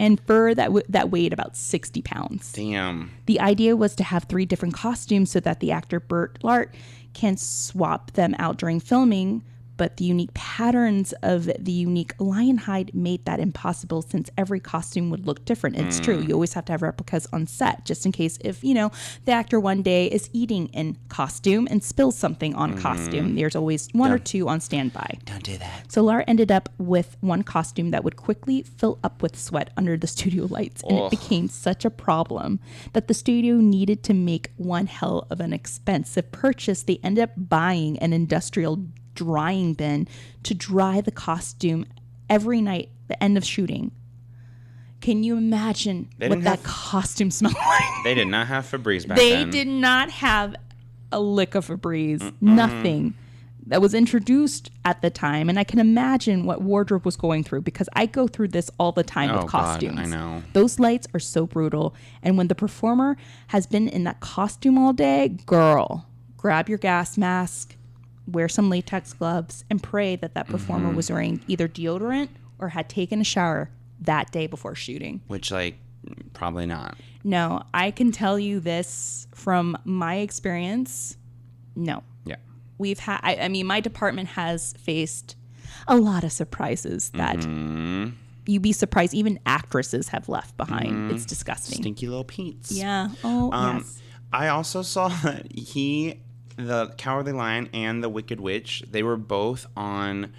And fur that weighed about 60 pounds. Damn. The idea was to have 3 different costumes so that the actor Burt Lart can swap them out during filming, but the unique patterns of the unique lion hide made that impossible since every costume would look different. It's true. You always have to have replicas on set just in case if, the actor one day is eating in costume and spills something on costume. There's always one or two on standby. Don't do that. So Lart ended up with one costume that would quickly fill up with sweat under the studio lights, and it became such a problem that the studio needed to make one hell of an expensive purchase. They ended up buying an industrial drying bin to dry the costume every night at the end of shooting. Can you imagine what that costume smelled like? They did not have Febreze back then. They did not have a lick of Febreze. Nothing that was introduced at the time. And I can imagine what wardrobe was going through, because I go through this all the time with costumes. God, I know. Those lights are so brutal. And when the performer has been in that costume all day, girl, grab your gas mask, wear some latex gloves, and pray that performer was wearing either deodorant or had taken a shower that day before shooting. Which, probably not. No, I can tell you this from my experience. No. Yeah. We've had, my department has faced a lot of surprises that you'd be surprised even actresses have left behind. It's disgusting. Stinky little Pete's. Yeah. Oh, yes. I also saw that the Cowardly Lion and the Wicked Witch, they were both on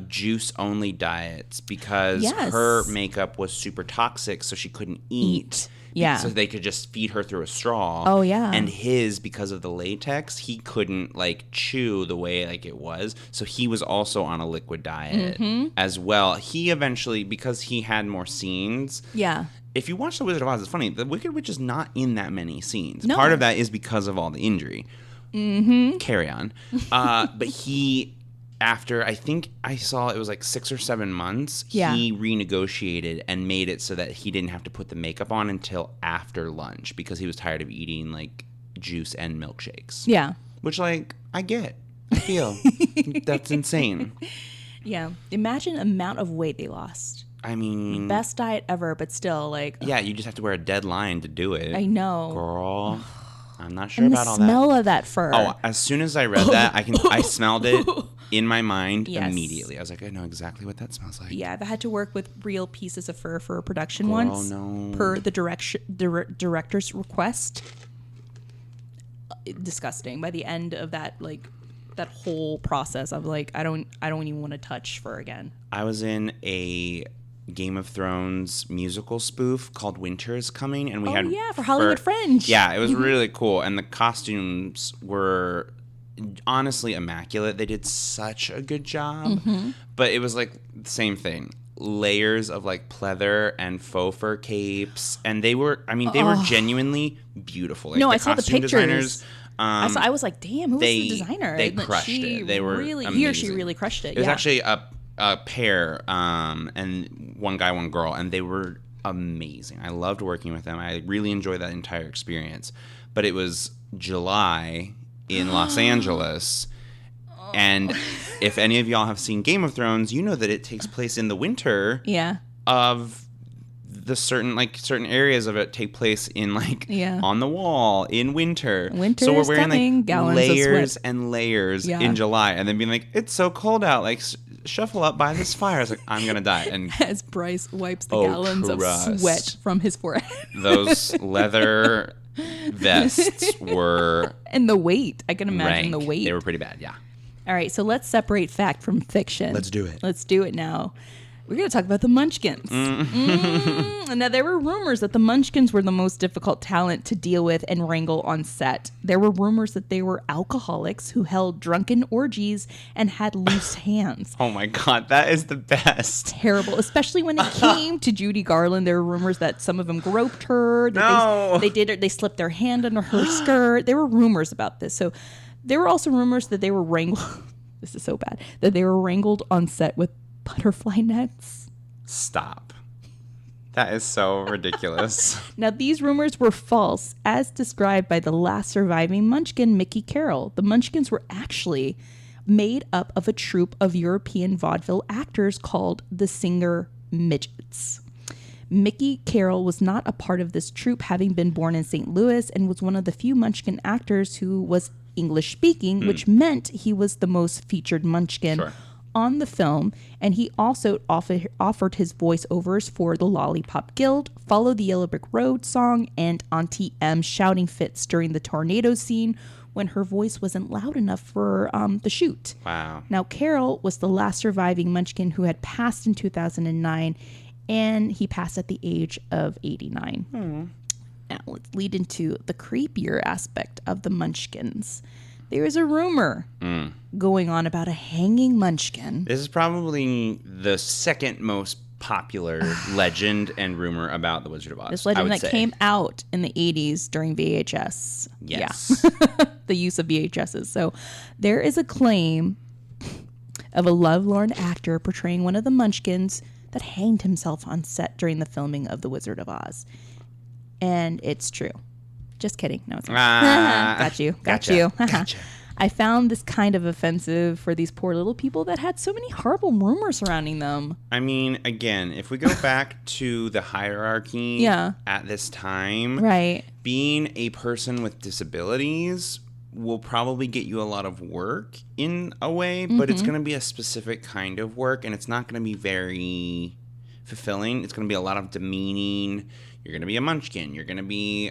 juice-only diets because her makeup was super toxic, so she couldn't eat. Yeah. So they could just feed her through a straw. Oh, yeah. And his, because of the latex, he couldn't, like, chew the way, like, it was. So he was also on a liquid diet as well. He eventually, because he had more scenes. Yeah. If you watch The Wizard of Oz, it's funny. The Wicked Witch is not in that many scenes. No. Part of that is because of all the injury. Carry on. But he... After, I think I saw it was like 6 or 7 months, he renegotiated and made it so that he didn't have to put the makeup on until after lunch because he was tired of eating, like, juice and milkshakes. Yeah. Which, like, I feel. That's insane. Yeah. Imagine the amount of weight they lost. I mean... Best diet ever, but still, like... Yeah, you just have to wear a deadline to do it. I know. Girl, I'm not sure and about all that. the smell of that fur. Oh, as soon as I read that, I smelled it in my mind immediately. I was like, I know exactly what that smells like. Yeah, I've had to work with real pieces of fur for a production once. No. Per the director's request. Disgusting. By the end of that, like, that whole process, I'm like, I don't even want to touch fur again. I was in a Game of Thrones musical spoof called Winter is Coming, and we had for Hollywood Fringe. Yeah, it was really cool, and the costumes were honestly immaculate. They did such a good job, but it was like the same thing. Layers of like pleather and faux fur capes, and they were genuinely beautiful. Like, no, I saw the pictures. Designers, I was like, damn, who was the designer? They crushed it. They were really, he or she really crushed it. It was actually a pair, and one guy, one girl, and they were amazing. I loved working with them. I really enjoyed that entire experience. But it was July in Los Angeles, and if any of y'all have seen Game of Thrones, you know that it takes place in the winter. Yeah. Of the certain areas of it take place in on the wall in winter. Winter so we're is wearing coming. Like layers and layers in July, and then being like, it's so cold out. Like, shuffle up by this fire. I was like, I'm gonna die. And as Bryce wipes the gallons of sweat from his forehead, those leather vests were and the weight. I can imagine the weight. They were pretty bad. Yeah. All right, so let's separate fact from fiction. Let's do it. Let's do it now. We're going to talk about the Munchkins. Now, there were rumors that the Munchkins were the most difficult talent to deal with and wrangle on set. There were rumors that they were alcoholics who held drunken orgies and had loose hands. Oh my God, that is the best. Terrible, especially when it came to Judy Garland. There were rumors that some of them groped her. That they slipped their hand under her skirt. There were rumors about this. So there were also rumors that they were wrangled. This is so bad. That they were wrangled on set with butterfly nets. Stop. That is so ridiculous. Now, these rumors were false, as described by the last surviving Munchkin, Mickey Carroll. The Munchkins were actually made up of a troupe of European vaudeville actors called the Singer Midgets. Mickey Carroll was not a part of this troupe, having been born in St. Louis, and was one of the few Munchkin actors who was English speaking, which meant he was the most featured Munchkin on the film, and he also offered his voiceovers for the Lollipop Guild, Follow the Yellow Brick Road song, and Auntie M shouting fits during the tornado scene when her voice wasn't loud enough for the shoot. Wow. Now, Carroll was the last surviving Munchkin who had passed in 2009, and he passed at the age of 89. Now, let's lead into the creepier aspect of the Munchkins. There is a rumor going on about a hanging Munchkin. This is probably the second most popular legend and rumor about the Wizard of Oz. This legend that came out in the 80s during VHS. Yes. Yeah. The use of VHSs. So there is a claim of a lovelorn actor portraying one of the Munchkins that hanged himself on set during the filming of The Wizard of Oz. And it's true. Just kidding. No, it's not. Got you. Gotcha. I found this kind of offensive for these poor little people that had so many horrible rumors surrounding them. I mean, again, if we go back to the hierarchy at this time, being a person with disabilities will probably get you a lot of work in a way, but it's going to be a specific kind of work, and it's not going to be very fulfilling. It's going to be a lot of demeaning. You're going to be a Munchkin. You're going to be...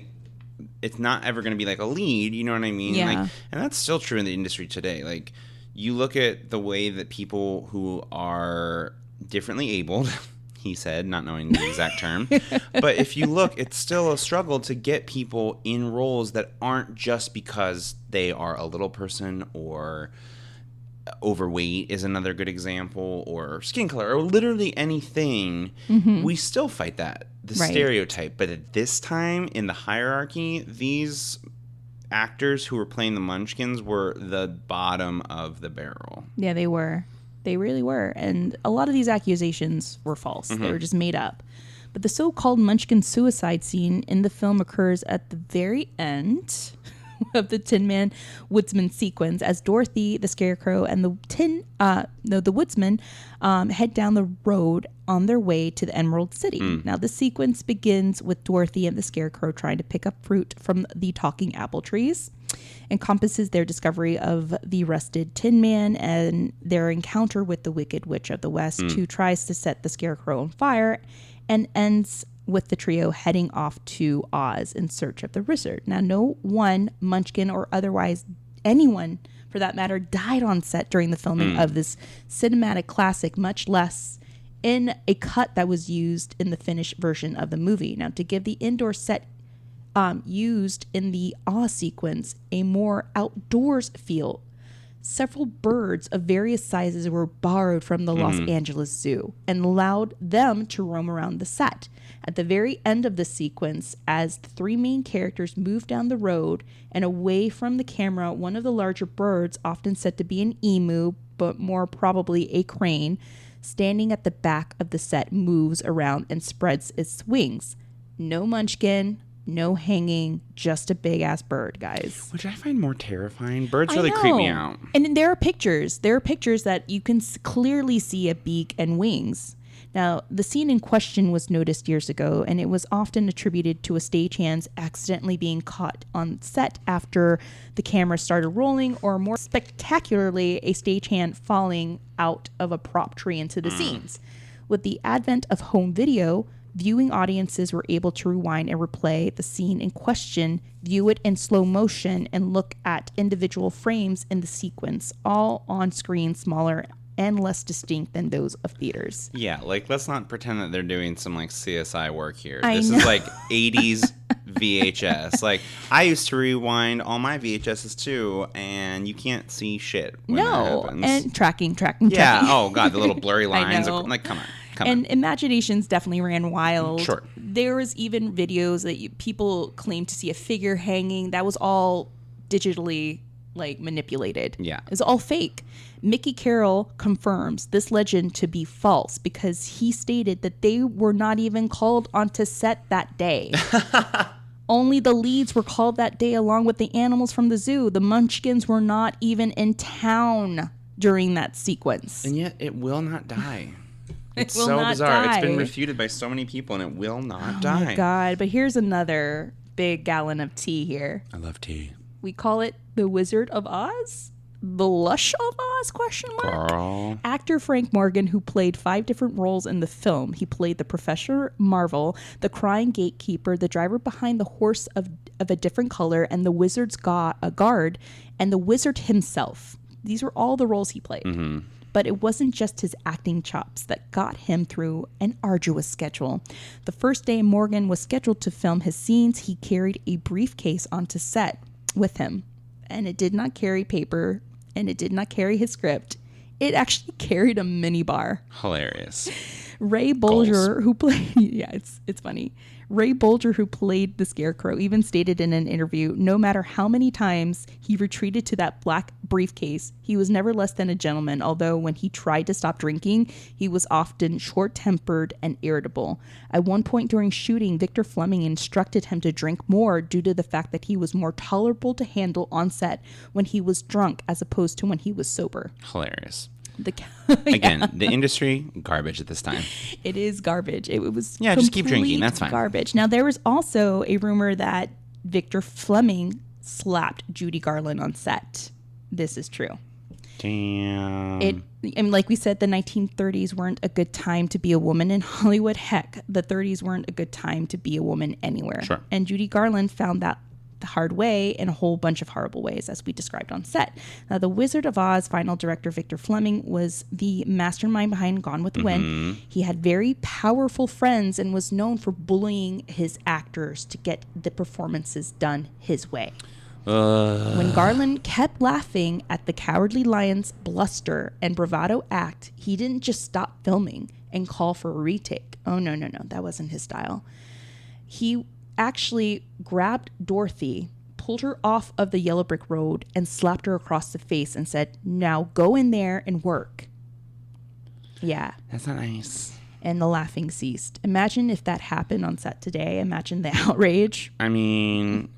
It's not ever going to be like a lead, you know what I mean? Yeah. Like, and that's still true in the industry today. Like, you look at the way that people who are differently abled, he said, not knowing the exact term, but if you look, it's still a struggle to get people in roles that aren't just because they are a little person, or overweight is another good example, or skin color, or literally anything. We still fight that, the stereotype. But at this time in the hierarchy, these actors who were playing the Munchkins were the bottom of the barrel. Yeah, they were. They really were. And a lot of these accusations were false. They were just made up. But the so-called Munchkin suicide scene in the film occurs at the very end of the Tin Man Woodsman sequence, as Dorothy, the Scarecrow, and the Woodsman head down the road on their way to the Emerald City. Now, the sequence begins with Dorothy and the Scarecrow trying to pick up fruit from the talking apple trees, encompasses their discovery of the rusted Tin Man and their encounter with the Wicked Witch of the West, who tries to set the Scarecrow on fire, and ends with the trio heading off to Oz in search of the wizard. Now, no one Munchkin, or otherwise anyone for that matter, died on set during the filming of this cinematic classic, much less in a cut that was used in the finished version of the movie. Now, to give the indoor set used in the Oz sequence a more outdoors feel, several birds of various sizes were borrowed from the Los Angeles Zoo and allowed them to roam around the set. At the very end of the sequence, as the three main characters move down the road and away from the camera, one of the larger birds, often said to be an emu, but more probably a crane, standing at the back of the set, moves around and spreads its wings. No Munchkin, no hanging, just a big-ass bird, guys. Which I find more terrifying. Birds really creep me out. And there are pictures. There are pictures that you can clearly see a beak and wings. Now, the scene in question was noticed years ago, and it was often attributed to a stagehand accidentally being caught on set after the camera started rolling, or more spectacularly, a stagehand falling out of a prop tree into the scenes. With the advent of home video, viewing audiences were able to rewind and replay the scene in question, view it in slow motion, and look at individual frames in the sequence, all on screen, smaller and less distinct than those of theaters. Yeah, like, let's not pretend that they're doing some, like, CSI work here. This is, like, 80s VHS. Like, I used to rewind all my VHSs, too, and you can't see shit when that happens. And tracking. Yeah, oh, God, the little blurry lines. Like, come on. Imaginations definitely ran wild. Sure. There was even videos that people claimed to see a figure hanging. That was all digitally, like, manipulated. Yeah. It was all fake. Mickey Carroll confirms this legend to be false because he stated that they were not even called onto set that day. Only the leads were called that day along with the animals from the zoo. The Munchkins were not even in town during that sequence. And yet it will not die. It's will so not bizarre. die. It's been refuted by so many people, and it will not die. Oh my God. But here's another big gallon of tea here. I love tea. We call it the Wizard of Oz? The Lush of Oz, question mark? Girl. Actor Frank Morgan, who played 5 different roles in the film. He played the Professor Marvel, the crying gatekeeper, the driver behind the horse of a different color, and the wizard's guard, and the wizard himself. These were all the roles he played. Mm-hmm. But it wasn't just his acting chops that got him through an arduous schedule. The first day Morgan was scheduled to film his scenes, he carried a briefcase onto set with him. And it did not carry paper, and it did not carry his script. It actually carried a minibar. Hilarious. Ray Bolger, who played... Yeah, it's funny. Ray Bolger, who played the Scarecrow, even stated in an interview, no matter how many times he retreated to that black briefcase, he was never less than a gentleman, although when he tried to stop drinking, he was often short-tempered and irritable. At one point during shooting, Victor Fleming instructed him to drink more due to the fact that he was more tolerable to handle on set when he was drunk as opposed to when he was sober. Hilarious. Again, the industry, garbage at this time. It is garbage. It was just keep drinking. That's fine. Garbage. Now, there was also a rumor that Victor Fleming slapped Judy Garland on set. This is true. Damn. And like we said, the 1930s weren't a good time to be a woman in Hollywood. Heck, the 30s weren't a good time to be a woman anywhere. Sure. And Judy Garland found that the hard way in a whole bunch of horrible ways, as we described on set. Now, The Wizard of Oz final director Victor Fleming was the mastermind behind Gone with the Wind. He had very powerful friends and was known for bullying his actors to get the performances done his way. When Garland kept laughing at the Cowardly Lion's bluster and bravado act, he didn't just stop filming and call for a retake. Oh, no, that wasn't his style. He actually grabbed Dorothy, pulled her off of the yellow brick road, and slapped her across the face and said, "Now go in there and work." Yeah. That's not nice. And the laughing ceased. Imagine if that happened on set today. Imagine the outrage. I mean,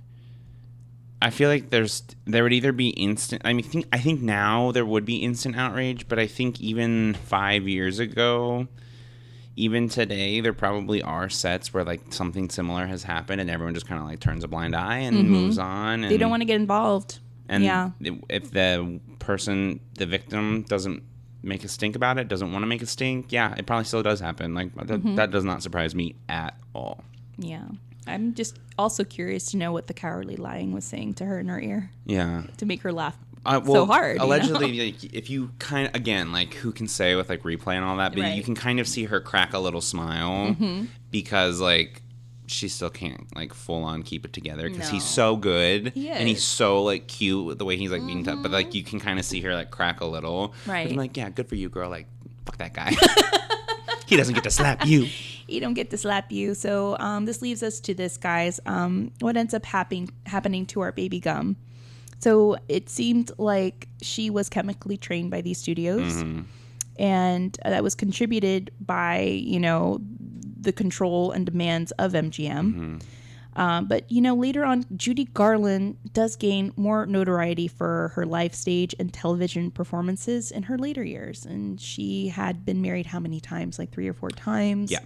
I feel like there would either be instant. I think now there would be instant outrage, but I think even 5 years ago, even today, there probably are sets where like something similar has happened, and everyone just kind of like turns a blind eye and moves on. And they don't want to get involved. And yeah. If the person, the victim, doesn't make a stink about it, doesn't want to make a stink, yeah, it probably still does happen. Like that does not surprise me at all. Yeah. I'm just also curious to know what the Cowardly Lion was saying to her in her ear. Yeah. To make her laugh well, so hard. Allegedly, like, if you kind of, again, like who can say with like replay and all that, but you can kind of see her crack a little smile because like she still can't like full on keep it together because he's so good and he's so like cute with the way he's like being tough, but like you can kind of see her like crack a little. Right. But I'm like, yeah, good for you, girl. Like, fuck that guy. He doesn't get to slap you. He don't get to slap you. So this leaves us to this, guys. What ends up happening to our baby Gum? So it seemed like she was chemically trained by these studios, and that was contributed by, the control and demands of MGM. But, later on, Judy Garland does gain more notoriety for her live stage and television performances in her later years. And she had been married how many times? Like 3 or 4 times? Yeah.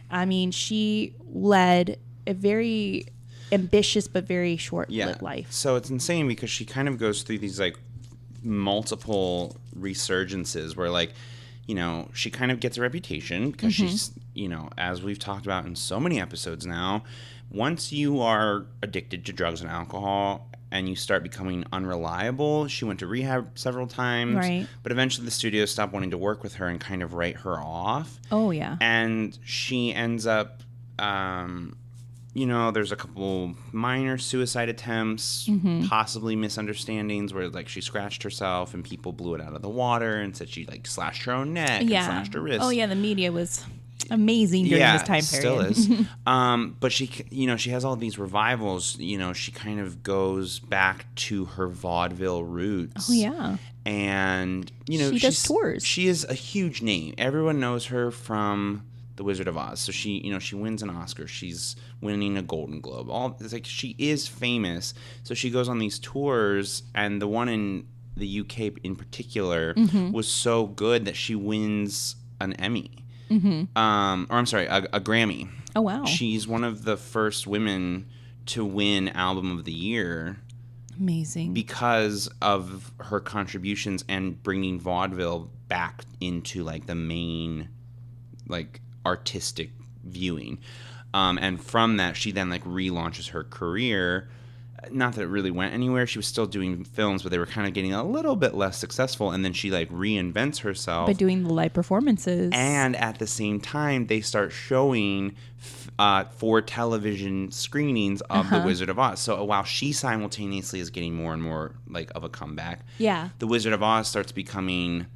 I mean, she led a very ambitious but very short-lived life. So it's insane because she kind of goes through these, like, multiple resurgences where, like, she kind of gets a reputation because she's, as we've talked about in so many episodes now, once you are addicted to drugs and alcohol and you start becoming unreliable, she went to rehab several times. Right. But eventually the studios stopped wanting to work with her and kind of write her off. Oh, yeah. And she ends up, there's a couple minor suicide attempts, possibly misunderstandings where, like, she scratched herself and people blew it out of the water and said she, like, slashed her own neck and slashed her wrist. Oh, yeah, the media was amazing during this time period. Still is. But she, she has all these revivals. She kind of goes back to her vaudeville roots. Oh, yeah. And, she does tours. She is a huge name. Everyone knows her from The Wizard of Oz. So she, she wins an Oscar. She's winning a Golden Globe. It's like she is famous. So she goes on these tours, and the one in the UK in particular was so good that she wins an Emmy. Or I'm sorry, a Grammy. Oh, wow. She's one of the first women to win Album of the Year. Amazing. Because of her contributions and bringing vaudeville back into, like, the main, like, artistic viewing. And from that, she then, like, relaunches her career. Not that it really went anywhere. She was still doing films, but they were kind of getting a little bit less successful. And then she, like, reinvents herself. By doing the live performances. And at the same time, they start showing for television screenings of The Wizard of Oz. So while she simultaneously is getting more and more, like, of a comeback, The Wizard of Oz starts becoming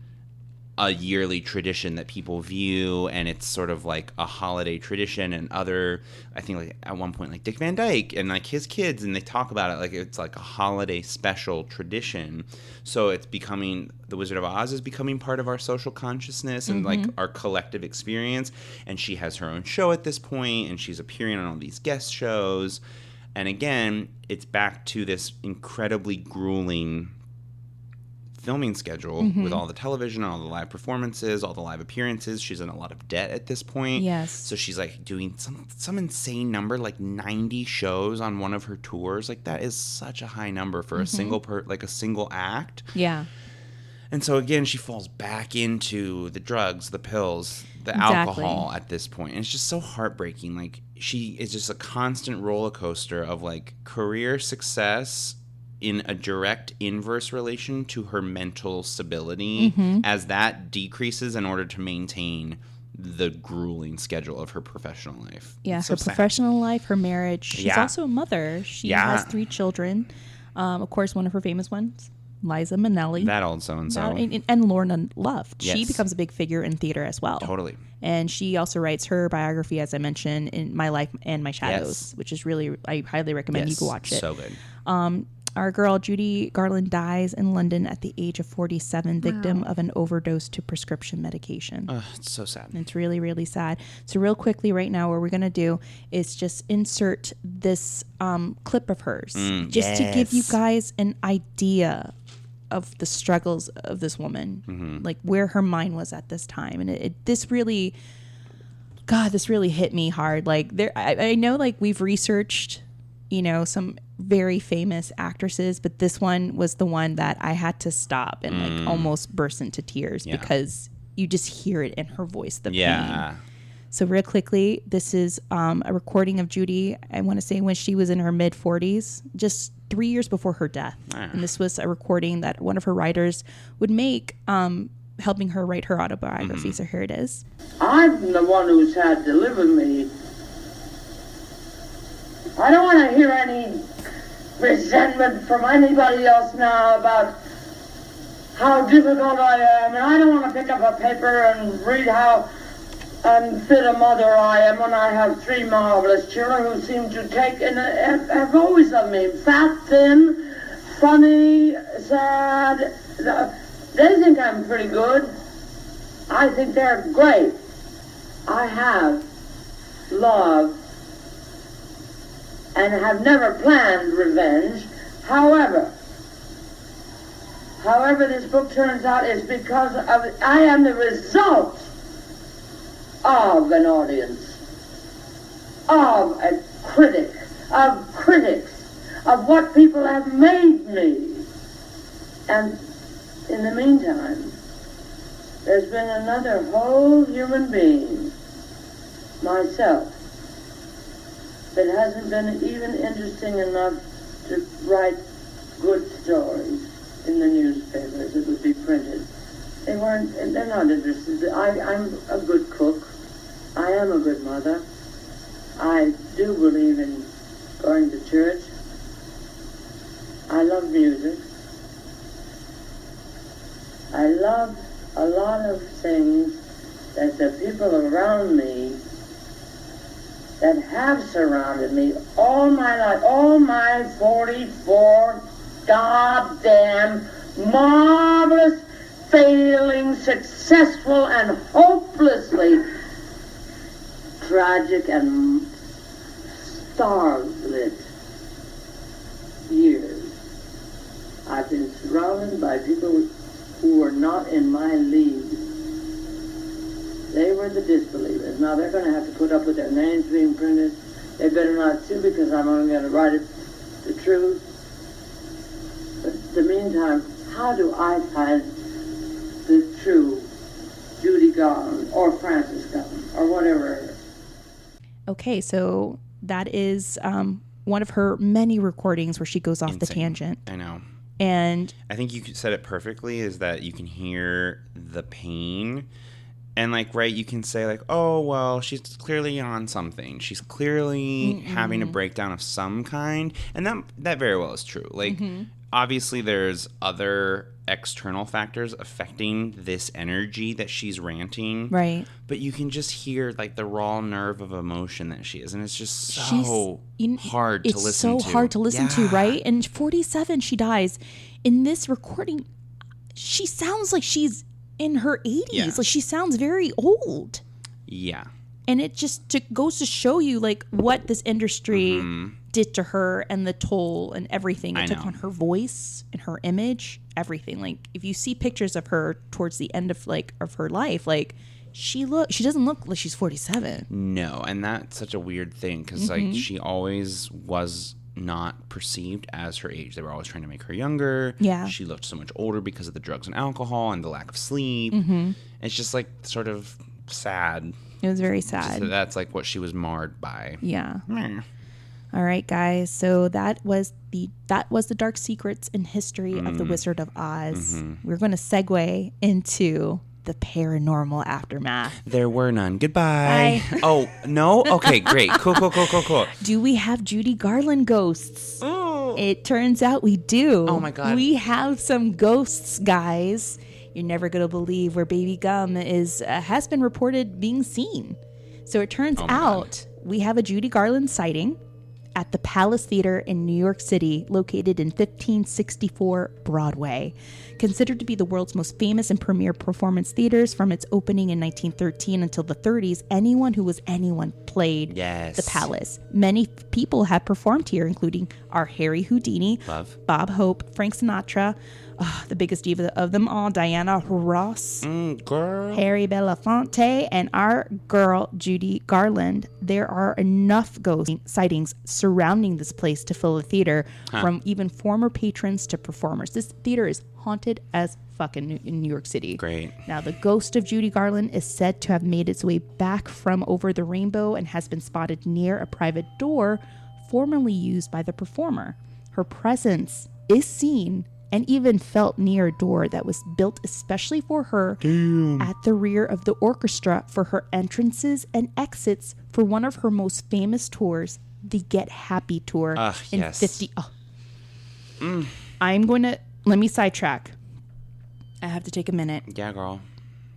a yearly tradition that people view, and it's sort of like a holiday tradition. And I think, like, at one point, like, Dick Van Dyke and, like, his kids, and they talk about it like it's like a holiday special tradition. So it's becoming, The Wizard of Oz is becoming part of our social consciousness and like our collective experience. And she has her own show at this point, and she's appearing on all these guest shows. And again, it's back to this incredibly grueling filming schedule with all the television, all the live performances, all the live appearances. She's in a lot of debt at this point. Yes. So she's, like, doing some insane number, like 90 shows on one of her tours. Like, that is such a high number for a single a single act. Yeah. And so again, she falls back into the drugs, the pills, the Exactly. alcohol at this point. And it's just so heartbreaking. Like, she is just a constant roller coaster of like career success in a direct inverse relation to her mental stability as that decreases in order to maintain the grueling schedule of her professional life. Yeah, It's her so sad. professional life, her marriage. She's Yeah. also a mother. She Yeah. has 3 children. Of course, one of her famous ones, Liza Minnelli. That old so-and-so. And Lorna Luft. She Yes. becomes a big figure in theater as well. Totally. And she also writes her biography, as I mentioned, in My Life and My Shadows, Yes. which is really, I highly recommend you go watch it. So good. Our girl, Judy Garland, dies in London at the age of 47, victim of an overdose to prescription medication. It's so sad. It's really, really sad. So real quickly right now, what we're going to do is just insert this clip of hers just to give you yes. guys an idea of the struggles of this woman, like where her mind was at this time. And this really hit me hard. Like I know like we've researched, some very famous actresses, but this one was the one that I had to stop and like almost burst into tears because you just hear it in her voice, the pain. So real quickly, this is a recording of Judy, I want to say when she was in her mid-40s, just 3 years before her death. And this was a recording that one of her writers would make, helping her write her autobiography. So here it is. I'm the one who's had to live with me. I don't want to hear any resentment from anybody else now about how difficult I am, and I don't want to pick up a paper and read how unfit a mother I am when I have 3 marvelous children who seem to take and have always loved me. Fat, thin, funny, sad. They think I'm pretty good. I think they're great. I have love and have never planned revenge. However this book turns out is because I am the result of an audience, of a critic, of critics, of what people have made me. And in the meantime, there's been another whole human being, myself, that hasn't been even interesting enough to write good stories in the newspapers that would be printed. They're not interested. I'm a good cook. I am a good mother. I do believe in going to church. I love music. I love a lot of things that the people around me that have surrounded me all my life, all my 44 goddamn marvelous, failing, successful, and hopelessly tragic and starlit years. I've been surrounded by people who were not in my league. They were the disbelievers. Now they're going to have to put up with their names being printed. They better not sue because I'm only going to write it the truth. But in the meantime, how do I find the true Judy Garland or Frances Garland or whatever? Okay, so that is one of her many recordings where she goes off the Insane. tangent. I know. And I think you said it perfectly, is that you can hear the pain. And, like, right, you can say, like, oh, well, she's clearly on something. She's clearly having a breakdown of some kind. And that very well is true. Like, obviously there's other external factors affecting this energy that she's ranting. right. But you can just hear, like, the raw nerve of emotion that she is. And it's just so hard to listen to. It's so hard to listen to, right? And 47, she dies. In this recording, she sounds like she's in her 80s. Yeah. Like, she sounds very old. Yeah. And it just goes to show you, like, what this industry did to her and the toll and everything it took on her voice and her image, everything. Like, if you see pictures of her towards the end of, like, of her life, like, she doesn't look like she's 47. No, and that's such a weird thing because, like, she always was not perceived as her age. They were always trying to make her younger. Yeah. She looked so much older because of the drugs and alcohol and the lack of sleep. It's just like sort of sad. It was very sad. So that's like what she was marred by. Yeah. All right, guys. So that was the dark secrets and history of the Wizard of Oz. We're going to segue into the paranormal aftermath. There were none. Goodbye. Bye. Oh, no? Okay, great. Cool. Do we have Judy Garland ghosts? Oh. It turns out we do. Oh, my God. We have some ghosts, guys. You're never going to believe where Baby Gum has been reported being seen. So it turns out we have a Judy Garland sighting at the Palace Theater in New York City, located in 1564 Broadway. Considered to be the world's most famous and premier performance theaters from its opening in 1913 until the 30s, anyone played the Palace. Many people have performed here, including our Harry Houdini, Bob Hope, Frank Sinatra, the biggest diva of them all, Diana Ross, Harry Belafonte, and our girl, Judy Garland. There are enough ghost sightings surrounding this place to fill a theater, from even former patrons to performers. This theater is haunted as fucking in New York City. Great. Now, the ghost of Judy Garland is said to have made its way back from over the rainbow and has been spotted near a private door formerly used by the performer. Her presence is seen and even felt near a door that was built especially for her at the rear of the orchestra for her entrances and exits for one of her most famous tours, the Get Happy tour in 50. I'm going to, let me sidetrack. I have to take a minute. Yeah, girl.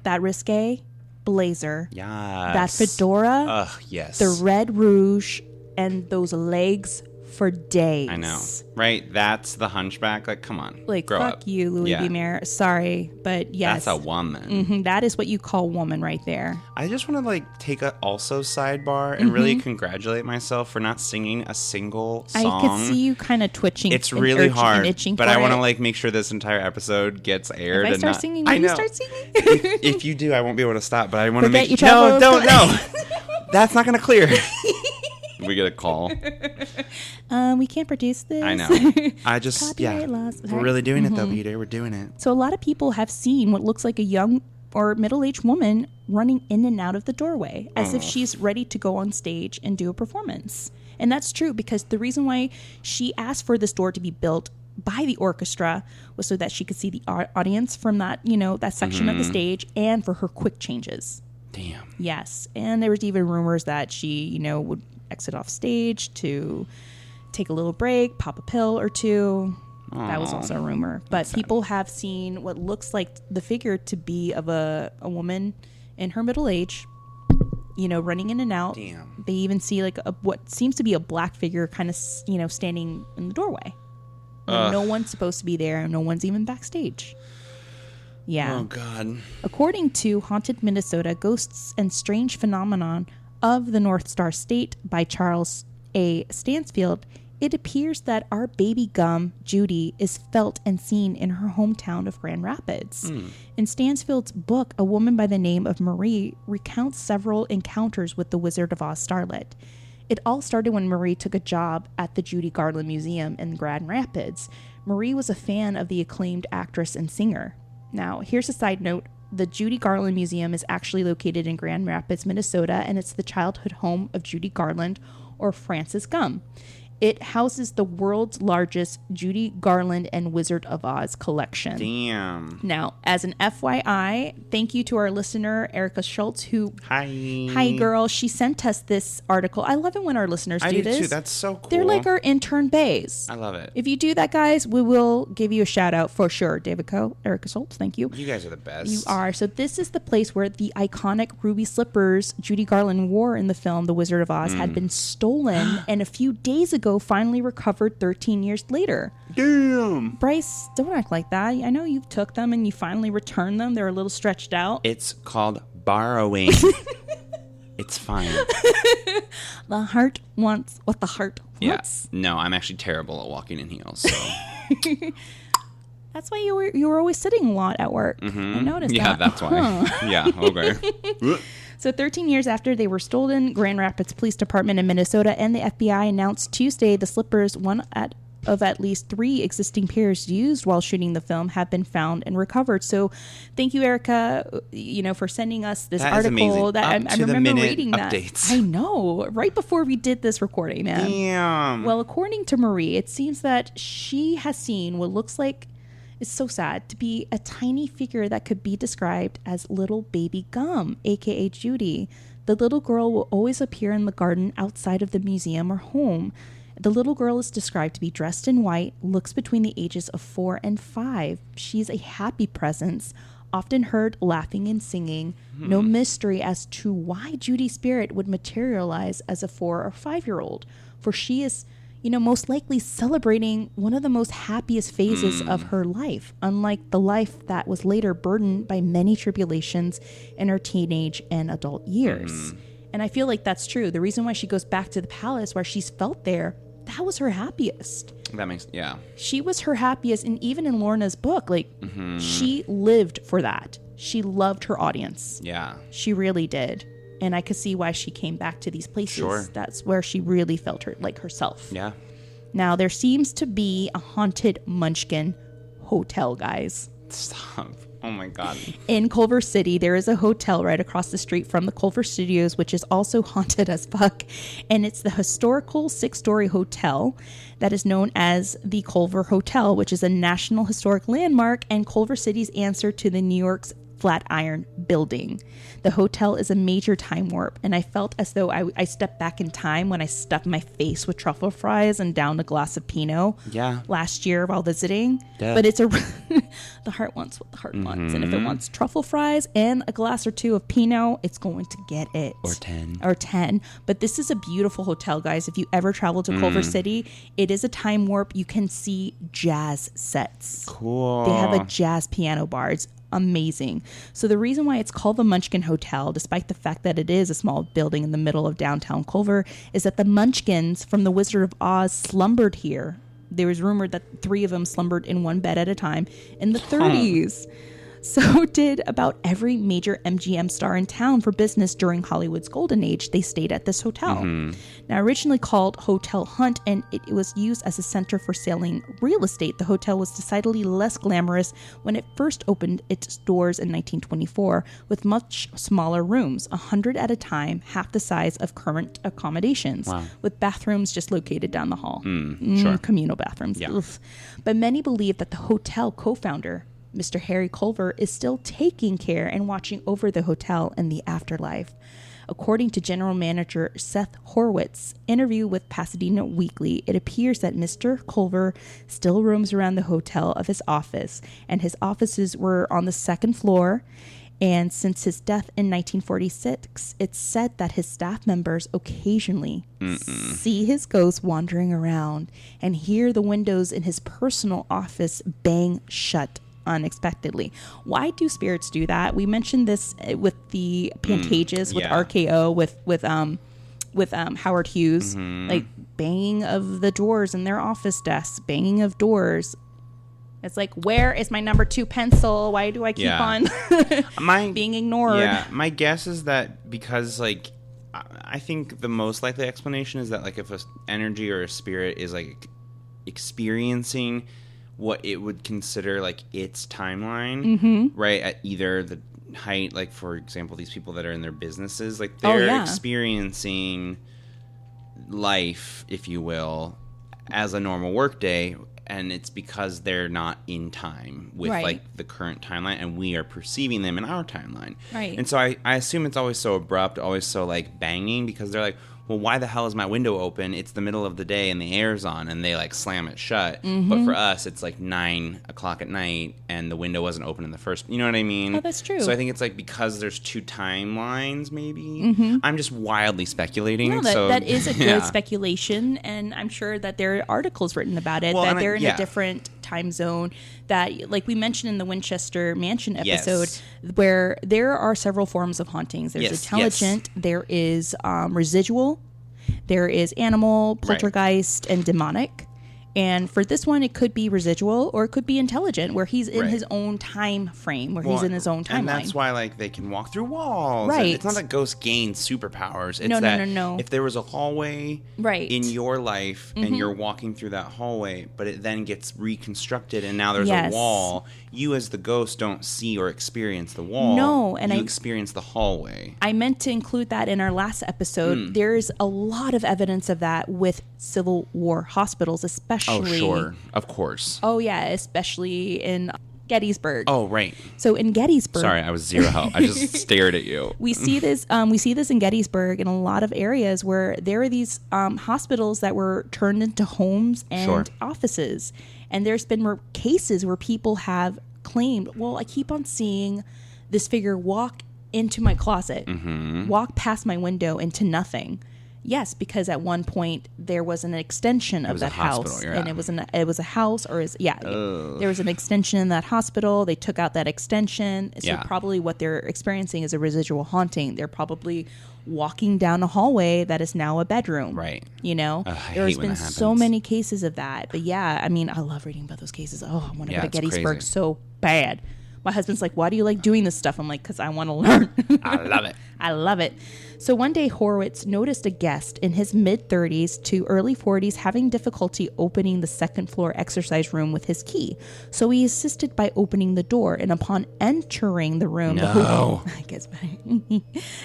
That risque blazer. Yes. That fedora. Yes. The red rouge and those legs for days. I know. Right? That's the hunchback. Like, come on. Like, grow fuck up. you, Louis B. Mayer. Sorry, but yes. That's a woman. That is what you call woman right there. I just want to, like, take a also sidebar and really congratulate myself for not singing a single song. I could see you kind of twitching. It's really hard, but I want to, to like, make sure this entire episode gets aired. If I and start not, singing, I will know. you start singing? if you do, I won't be able to stop, but I want to Forget make... you No, travel. no. That's not going to clear. We get a call. We can't produce this. I know. I just, Copyright laws. We're really doing it, though, Peter. We're doing it. So a lot of people have seen what looks like a young or middle-aged woman running in and out of the doorway as if she's ready to go on stage and do a performance. And that's true, because the reason why she asked for this door to be built by the orchestra was so that she could see the audience from that, that section of the stage, and for her quick changes. Damn. Yes. And there was even rumors that she, would exit off stage to take a little break, pop a pill or two. That was also a rumor. But people have seen what looks like the figure to be of a woman in her middle age, running in and out. Damn. They even see like what seems to be a black figure kind of, standing in the doorway. When no one's supposed to be there and no one's even backstage. Yeah. Oh, God. According to Haunted Minnesota, Ghosts and Strange Phenomenon of the North Star State by Charles A. Stansfield, it appears that our baby gum, Judy, is felt and seen in her hometown of Grand Rapids. In Stansfield's book, a woman by the name of Marie recounts several encounters with the Wizard of Oz starlet. It all started when Marie took a job at the Judy Garland Museum in Grand Rapids. Marie was a fan of the acclaimed actress and singer. Now, here's a side note. The Judy Garland Museum is actually located in Grand Rapids, Minnesota, and it's the childhood home of Judy Garland, or Frances Gum. It houses the world's largest Judy Garland and Wizard of Oz collection. Damn. Now, as an FYI, thank you to our listener, Erica Schultz, who... Hi, girl. She sent us this article. I love it when our listeners do this. I do, too. That's so cool. They're like our intern bays. I love it. If you do that, guys, we will give you a shout out for sure. David Coe, Erica Schultz, thank you. You guys are the best. You are. So this is the place where the iconic ruby slippers Judy Garland wore in the film The Wizard of Oz had been stolen, and a few days ago finally recovered 13 years later. Damn. Bryce, don't act like that. I know you took them and you finally returned them. They're a little stretched out. It's called borrowing. It's fine. The heart wants what the heart wants. Yeah. No, I'm actually terrible at walking in heels. So. That's why you were always sitting a lot at work. I noticed that. Yeah, that's why. Yeah, okay. So 13 years after they were stolen, Grand Rapids Police Department in Minnesota and the FBI announced Tuesday the slippers, one of at least 3 existing pairs used while shooting the film, have been found and recovered. So thank you, Erica, for sending us this article. That I remember reading updates. that. I know, right before we did this recording, man. Damn. Well, according to Marie, it seems that she has seen what looks like, it's so sad, to be a tiny figure that could be described as little baby Gum, aka Judy. The little girl will always appear in the garden outside of the museum or home. The little girl is described to be dressed in white, looks between the ages of 4 and 5. She's a happy presence, often heard laughing and singing. No mystery as to why Judy's spirit would materialize as a 4 or 5-year-old, for she is, most likely celebrating one of the most happiest phases of her life, unlike the life that was later burdened by many tribulations in her teenage and adult years. And I feel like that's true. The reason why she goes back to the palace, where she's felt there, that was her happiest. That makes, yeah. She was her happiest. And even in Lorna's book, she lived for that. She loved her audience. Yeah. She really did. And I could see why she came back to these places. Sure. That's where she really felt herself. Yeah. Now, there seems to be a haunted Munchkin hotel, guys. Stop. Oh my God. In Culver City, there is a hotel right across the street from the Culver Studios, which is also haunted as fuck. And it's the historical 6-story hotel that is known as the Culver Hotel, which is a National Historic Landmark and Culver City's answer to the New York's Flatiron Building. The hotel is a major time warp, and I felt as though I stepped back in time when I stuffed my face with truffle fries and downed a glass of Pinot last year while visiting. Duh. But it's the heart wants what the heart wants, and if it wants truffle fries and a glass or 2 of Pinot, it's going to get it. Or 10. Or 10. But this is a beautiful hotel, guys. If you ever travel to Culver City, it is a time warp. You can see jazz sets. Cool. They have a jazz piano bar. It's amazing. So the reason why it's called the Munchkin Hotel, despite the fact that it is a small building in the middle of downtown Culver, is that the Munchkins from The Wizard of Oz slumbered here. There was rumored that 3 of them slumbered in one bed at a time in the 30s. So did about every major MGM star in town for business during Hollywood's golden age. They stayed at this hotel. Now, originally called Hotel Hunt, and it was used as a center for selling real estate, the hotel was decidedly less glamorous when it first opened its doors in 1924, with much smaller rooms, 100 at a time, half the size of current accommodations, with bathrooms just located down the hall. Sure. Communal bathrooms. Yeah. Ugh. But many believe that the hotel co-founder, Mr. Harry Culver, is still taking care and watching over the hotel in the afterlife. According to General Manager Seth Horwitz's interview with Pasadena Weekly, it appears that Mr. Culver still roams around the hotel of his office, and his offices were on the 2nd floor. And since his death in 1946, it's said that his staff members occasionally see his ghost wandering around and hear the windows in his personal office bang shut unexpectedly. Why do spirits do that? We mentioned this with the Pantages, with RKO, with Howard Hughes, like banging of the doors in their office desks, banging of doors. It's like, where is my number 2 pencil? Why do I keep on being ignored? Yeah, my guess is that because, like, I think the most likely explanation is that, like, if an energy or a spirit is, like, experiencing what it would consider, like, its timeline, right, at either the height, like, for example, these people that are in their businesses, like, they're experiencing life, if you will, as a normal workday, and it's because they're not in time with, like, the current timeline, and we are perceiving them in our timeline. Right. And so I assume it's always so abrupt, always so, like, banging, because they're like, well, why the hell is my window open? It's the middle of the day and the air's on, and they, like, slam it shut. But for us, it's, like, 9 o'clock at night, and the window wasn't open in the first... You know what I mean? Oh, that's true. So I think it's, like, because there's 2 timelines, maybe? I'm just wildly speculating. No, that is a good speculation, and I'm sure that there are articles written about it, that they're in a different time zone, that, like we mentioned in the Winchester Mansion episode, where there are several forms of hauntings. There's intelligent, there is residual, there is animal, poltergeist, and demonic. And for this one, it could be residual or it could be intelligent, where he's in his own time frame, where he's in his own timeline. And that's why, like, they can walk through walls. Right. It's not that ghosts gain superpowers. It's No. if there was a hallway in your life and you're walking through that hallway, but it then gets reconstructed and now there's a wall, you as the ghost don't see or experience the wall. No. And you experience the hallway. I meant to include that in our last episode. There's a lot of evidence of that with Civil War hospitals, especially. Oh, sure. Of course. Oh, yeah. Especially in Gettysburg. Oh, right. So in Gettysburg. Sorry, I was zero help. I just stared at you. We see this in Gettysburg in a lot of areas where there are these hospitals that were turned into homes and offices. And there's been cases where people have claimed, well, I keep on seeing this figure walk into my closet, walk past my window into nothing. Yes, because at one point there was an extension of that house, and it was a house, or there was an extension in that hospital. They took out that extension, so probably what they're experiencing is a residual haunting. They're probably walking down a hallway that is now a bedroom. Right. You know, there's been so many cases of that. But yeah, I mean, I love reading about those cases. Oh, I want to go to Gettysburg so bad. My husband's like, why do you like doing this stuff? I'm like, because I want to learn. I love it. I love it. So one day, Horowitz noticed a guest in his mid-30s to early 40s having difficulty opening the second floor exercise room with his key. So he assisted by opening the door, and upon entering the room,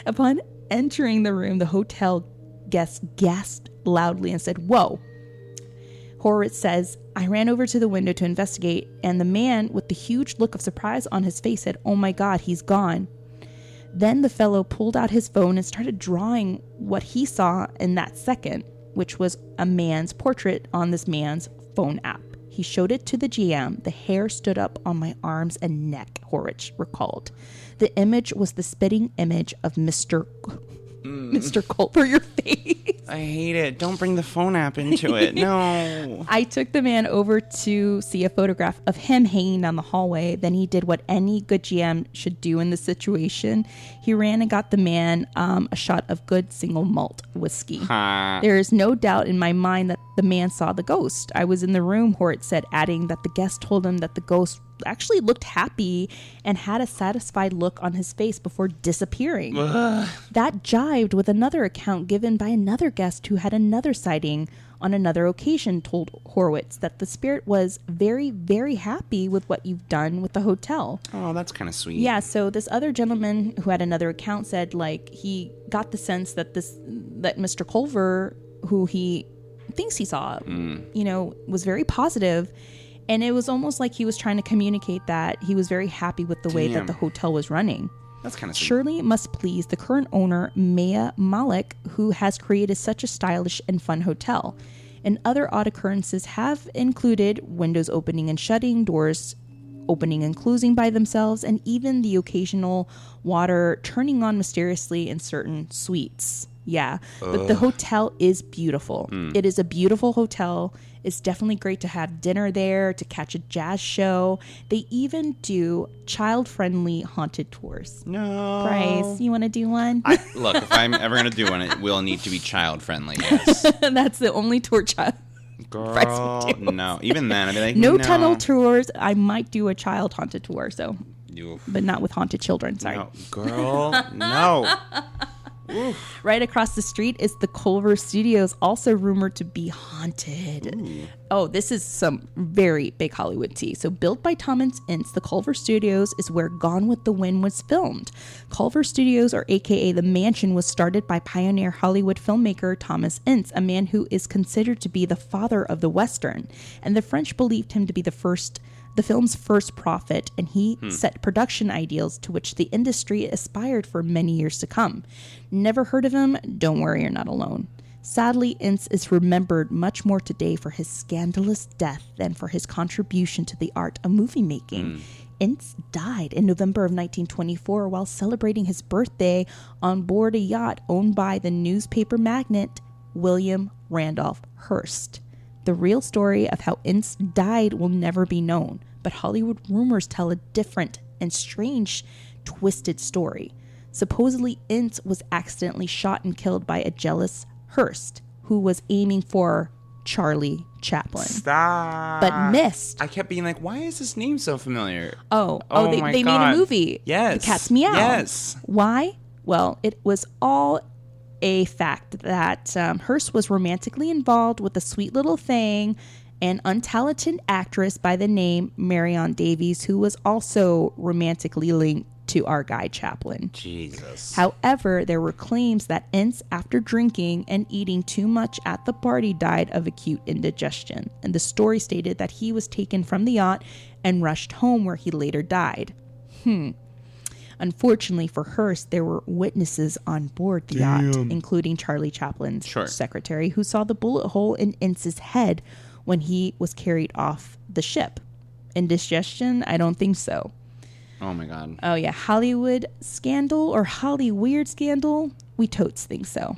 upon entering the room, the hotel guest gasped loudly and said, "Whoa." Horowitz says, I ran over to the window to investigate, and the man with the huge look of surprise on his face said, "Oh my God, he's gone." Then the fellow pulled out his phone and started drawing what he saw in that second, which was a man's portrait on this man's phone app. He showed it to the GM. The hair stood up on my arms and neck, Horowitz recalled. The image was the spitting image of Mr. Culver, your face. I hate it. Don't bring the phone app into it. No. I took the man over to see a photograph of him hanging down the hallway. Then he did what any good GM should do in this situation. He ran and got the man a shot of good single malt whiskey. There is no doubt in my mind that the man saw the ghost. I was in the room, Horowitz said, adding that the guest told him that the ghost actually looked happy and had a satisfied look on his face before disappearing. That jived with another account given by another guest who had another sighting on another occasion, told Horowitz that the spirit was very, very happy with what you've done with the hotel. Oh, that's kind of sweet. Yeah, so this other gentleman who had another account said, like, he got the sense that that Mr. Culver, who he thinks he saw, was very positive. And it was almost like he was trying to communicate that he was very happy with the way that the hotel was running. That's kind of sweet. Surely it must please the current owner, Maya Malik, who has created such a stylish and fun hotel. And other odd occurrences have included windows opening and shutting, doors opening and closing by themselves, and even the occasional water turning on mysteriously in certain suites. Yeah, but the hotel is beautiful. It is a beautiful hotel. It's definitely great to have dinner there, to catch a jazz show. They even do child-friendly haunted tours. No. Bryce, you want to do one? Look, if I'm ever going to do one, it will need to be child-friendly, yes. That's the only tour child. Girl, no. Even then, I'd be like, no tunnel tours. I might do a child haunted tour, but not with haunted children. Sorry. No. Girl, no. Oof. Right across the street is the Culver Studios, also rumored to be haunted. Ooh. Oh, this is some very big Hollywood tea. So built by Thomas Ince, the Culver Studios is where Gone with the Wind was filmed. Culver Studios, or AKA the Mansion, was started by pioneer Hollywood filmmaker Thomas Ince, a man who is considered to be the father of the Western. And the French believed him to be the film's first prophet, and he set production ideals to which the industry aspired for many years to come. Never heard of him? Don't worry, you're not alone. Sadly, Ince is remembered much more today for his scandalous death than for his contribution to the art of movie making. Ince died in November of 1924 while celebrating his birthday on board a yacht owned by the newspaper magnate William Randolph Hearst. The real story of how Ince died will never be known, but Hollywood rumors tell a different and strange, twisted story. Supposedly, Ince was accidentally shot and killed by a jealous Hearst, who was aiming for Charlie Chaplin. Stop. But missed. I kept being like, why is this name so familiar? They made a movie. Yes. The Cat's Meow. Yes. Why? Well, it was all a fact that Hearst was romantically involved with a sweet little thing, an untalented actress by the name Marion Davies, who was also romantically linked to our guy Chaplin. Jesus. However, there were claims that Ince, after drinking and eating too much at the party, died of acute indigestion. And the story stated that he was taken from the yacht and rushed home, where he later died. Unfortunately for Hearst, there were witnesses on board the yacht, including Charlie Chaplin's secretary, who saw the bullet hole in Ince's head when he was carried off the ship. Indigestion? I don't think so. Oh my God. Oh yeah, Hollywood scandal or Hollyweird scandal? We totes think so.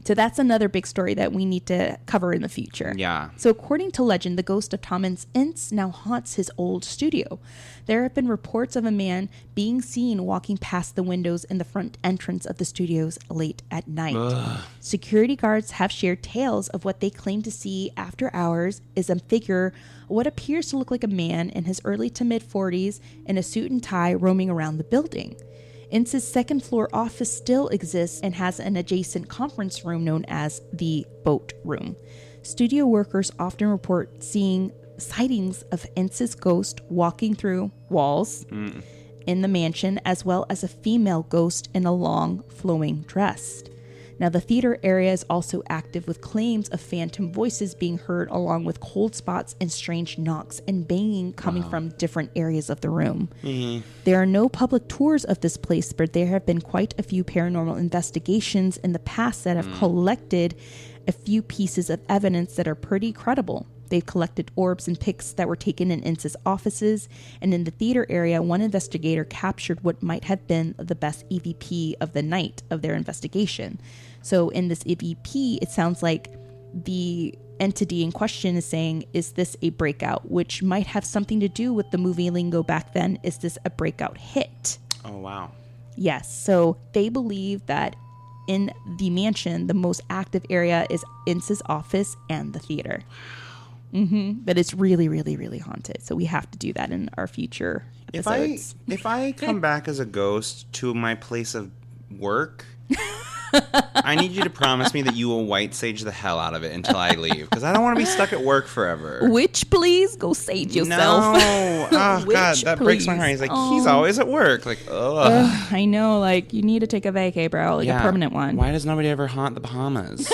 So that's another big story that we need to cover in the future. Yeah. So according to legend, the ghost of Thomas Ince now haunts his old studio. There have been reports of a man being seen walking past the windows in the front entrance of the studios late at night. Security guards have shared tales of what they claim to see after hours is a figure, what appears to look like a man in his early to mid 40s in a suit and tie roaming around the building. Ince's second floor office still exists and has an adjacent conference room known as the boat room. Studio workers often report seeing sightings of Ince's ghost walking through walls in the mansion, as well as a female ghost in a long flowing dress. Now, the theater area is also active with claims of phantom voices being heard, along with cold spots and strange knocks and banging coming from different areas of the room. There are no public tours of this place, but there have been quite a few paranormal investigations in the past that have collected a few pieces of evidence that are pretty credible. They've collected orbs and pics that were taken in Ince's offices, and in the theater area, one investigator captured what might have been the best EVP of the night of their investigation. So in this EVP, it sounds like the entity in question is saying, is this a breakout? Which might have something to do with the movie lingo back then. Is this a breakout hit? Oh, wow. Yes. So they believe that in the mansion, the most active area is Ince's office and the theater. But it's really, really, really haunted. So we have to do that in our future episodes. If I come back as a ghost to my place of work, I need you to promise me that you will white sage the hell out of it until I leave, because I don't want to be stuck at work forever. Witch, please go sage yourself. No, oh God, that breaks my heart. He's like, he's always at work. Like, ugh. I know, like you need to take a vacay, bro, like a permanent one. Why does nobody ever haunt the Bahamas?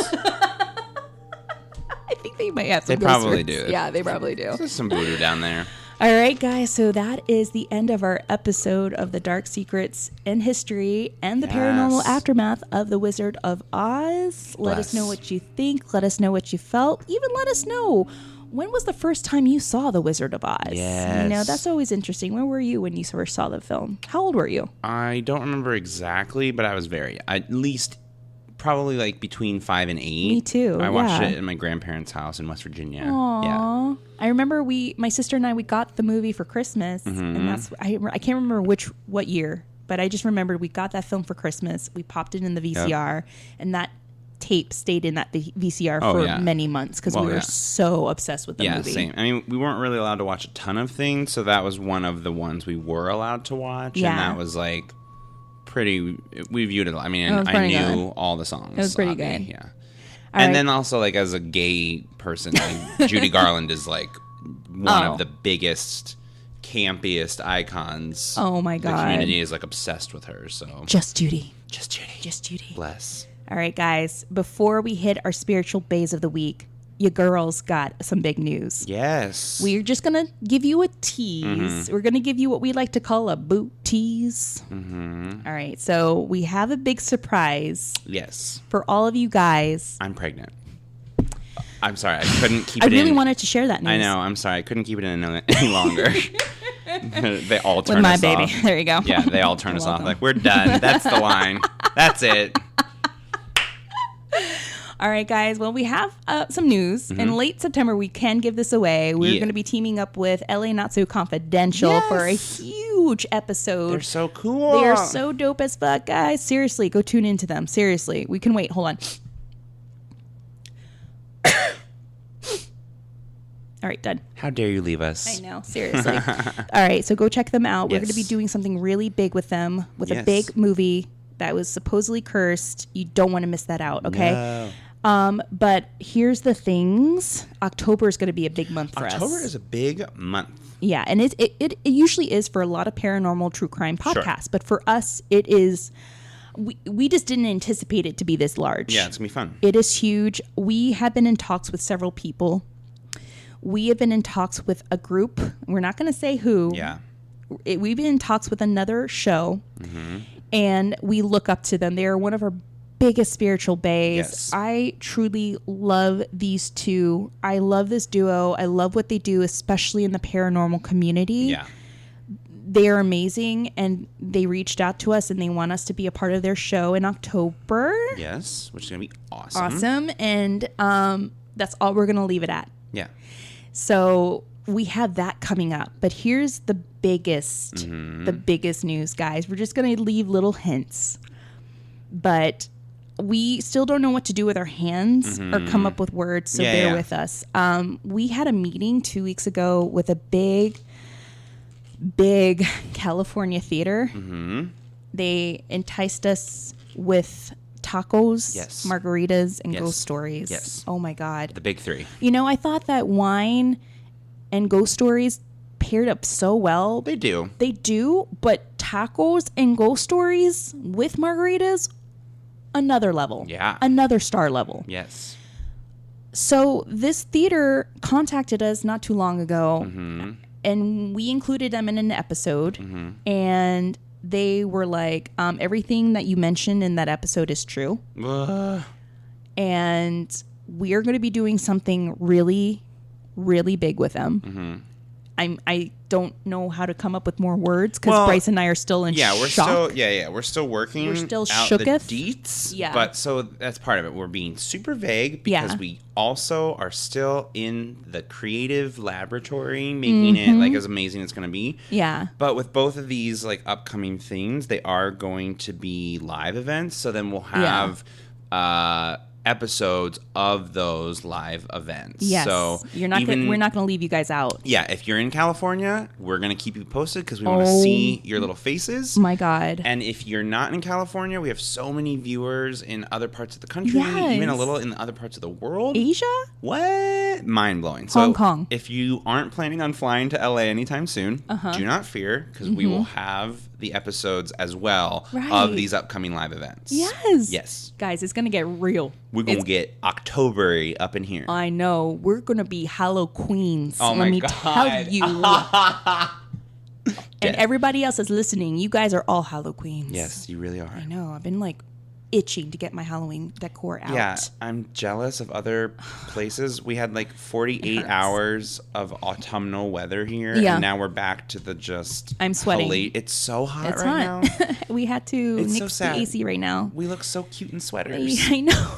I think they might have some. They probably do. Yeah, they probably do. There's some voodoo down there. All right, guys. So that is the end of our episode of the Dark Secrets in History and the Paranormal Aftermath of The Wizard of Oz. Let us know what you think. Let us know what you felt. Even let us know, when was the first time you saw The Wizard of Oz? Yes. You know, that's always interesting. Where were you when you first saw the film? How old were you? I don't remember exactly, but I was at least probably like between 5 and 8. Me too. I watched it at my grandparents' house in West Virginia. Aww. Yeah. I remember my sister and I, we got the movie for Christmas, and I can't remember what year, but I just remembered we got that film for Christmas. We popped it in the VCR, and that tape stayed in that VCR for many months because we were so obsessed with the movie. Yeah, same. I mean, we weren't really allowed to watch a ton of things, so that was one of the ones we were allowed to watch, and that was like we viewed it. I mean, I knew all the songs. It was pretty good. Yeah. And then also, like, as a gay person, like, Judy Garland is like one of the biggest, campiest icons. Oh my God. The community is like obsessed with her. So just Judy. Just Judy. Just Judy. Bless. All right, guys. Before we hit our spiritual bays of the week, your girls got some big news. Yes. We're just going to give you a tease. We're going to give you what we like to call a boot tease. All right. So we have a big surprise. Yes. For all of you guys. I'm pregnant. I'm sorry. I couldn't keep it in. I really wanted to share that news. I know. I'm sorry. I couldn't keep it in any longer. They all turn us off. With my baby. There you go. Yeah. They all turn us off. Like, we're done. That's the line. That's it. All right, guys. Well, we have some news. In late September, we can give this away. We're going to be teaming up with LA Not So Confidential for a huge episode. They're so cool. They are so dope as fuck, guys. Seriously, go tune into them. Seriously. We can wait. Hold on. All right, done. How dare you leave us? I know, seriously. All right, so go check them out. We're going to be doing something really big with them, with a big movie that was supposedly cursed. You don't want to miss that out, okay? No. But here's the things. October is going to be a big month for us. October is a big month. Yeah, and it usually is for a lot of paranormal true crime podcasts. Sure. But for us, it is... We just didn't anticipate it to be this large. Yeah, it's going to be fun. It is huge. We have been in talks with several people. We have been in talks with a group. We're not going to say who. Yeah. We've been in talks with another show, and we look up to them. They are one of our biggest spiritual baes. Yes. I truly love these two. I love this duo. I love what they do, especially in the paranormal community. Yeah. They are amazing, and they reached out to us, and they want us to be a part of their show in October. Yes, which is going to be awesome. Awesome, and that's all we're going to leave it at. Yeah. So we have that coming up. But here's the biggest news, guys. We're just going to leave little hints. But we still don't know what to do with our hands or come up with words, so bear with us. We had a meeting 2 weeks ago with a big California theater. They enticed us with tacos, margaritas, and ghost stories. Yes. Oh my God. The big three. You know, I thought that wine and ghost stories paired up so well. They do. They do, but tacos and ghost stories with margaritas, another level. Yeah. Another star level. Yes. So this theater contacted us not too long ago, and we included them in an episode, and they were like, everything that you mentioned in that episode is true. And we are going to be doing something really, really big with them. I don't know how to come up with more words because Bryce and I are still in shock. We're still working. We're still out shooketh. The deets. Yeah. But so that's part of it. We're being super vague because we also are still in the creative laboratory, making it like as amazing as it's going to be. Yeah. But with both of these like upcoming things, they are going to be live events. So then we'll have episodes of those live events. Yes. So we're not going to leave you guys out. Yeah, if you're in California, we're going to keep you posted because we want to see your little faces. My God. And if you're not in California, we have so many viewers in other parts of the country, even a little in other parts of the world. Asia? What? Mind-blowing. Hong Kong. If you aren't planning on flying to LA anytime soon, do not fear because we will have the episodes as well of these upcoming live events. Yes. Guys, it's going to get real. We're going to get October up in here. I know. We're going to be Hallow Queens. Oh Let me tell you. And everybody else is listening. You guys are all Hallow Queens. Yes, you really are. I know. I've been like itching to get my Halloween decor out. Yeah, I'm jealous of other places. We had like 48 hours of autumnal weather here, and now we're back to the just. I'm sweating. It's so hot it's right hot. now. We had to it's nix the AC right now. We look so cute in sweaters. I know.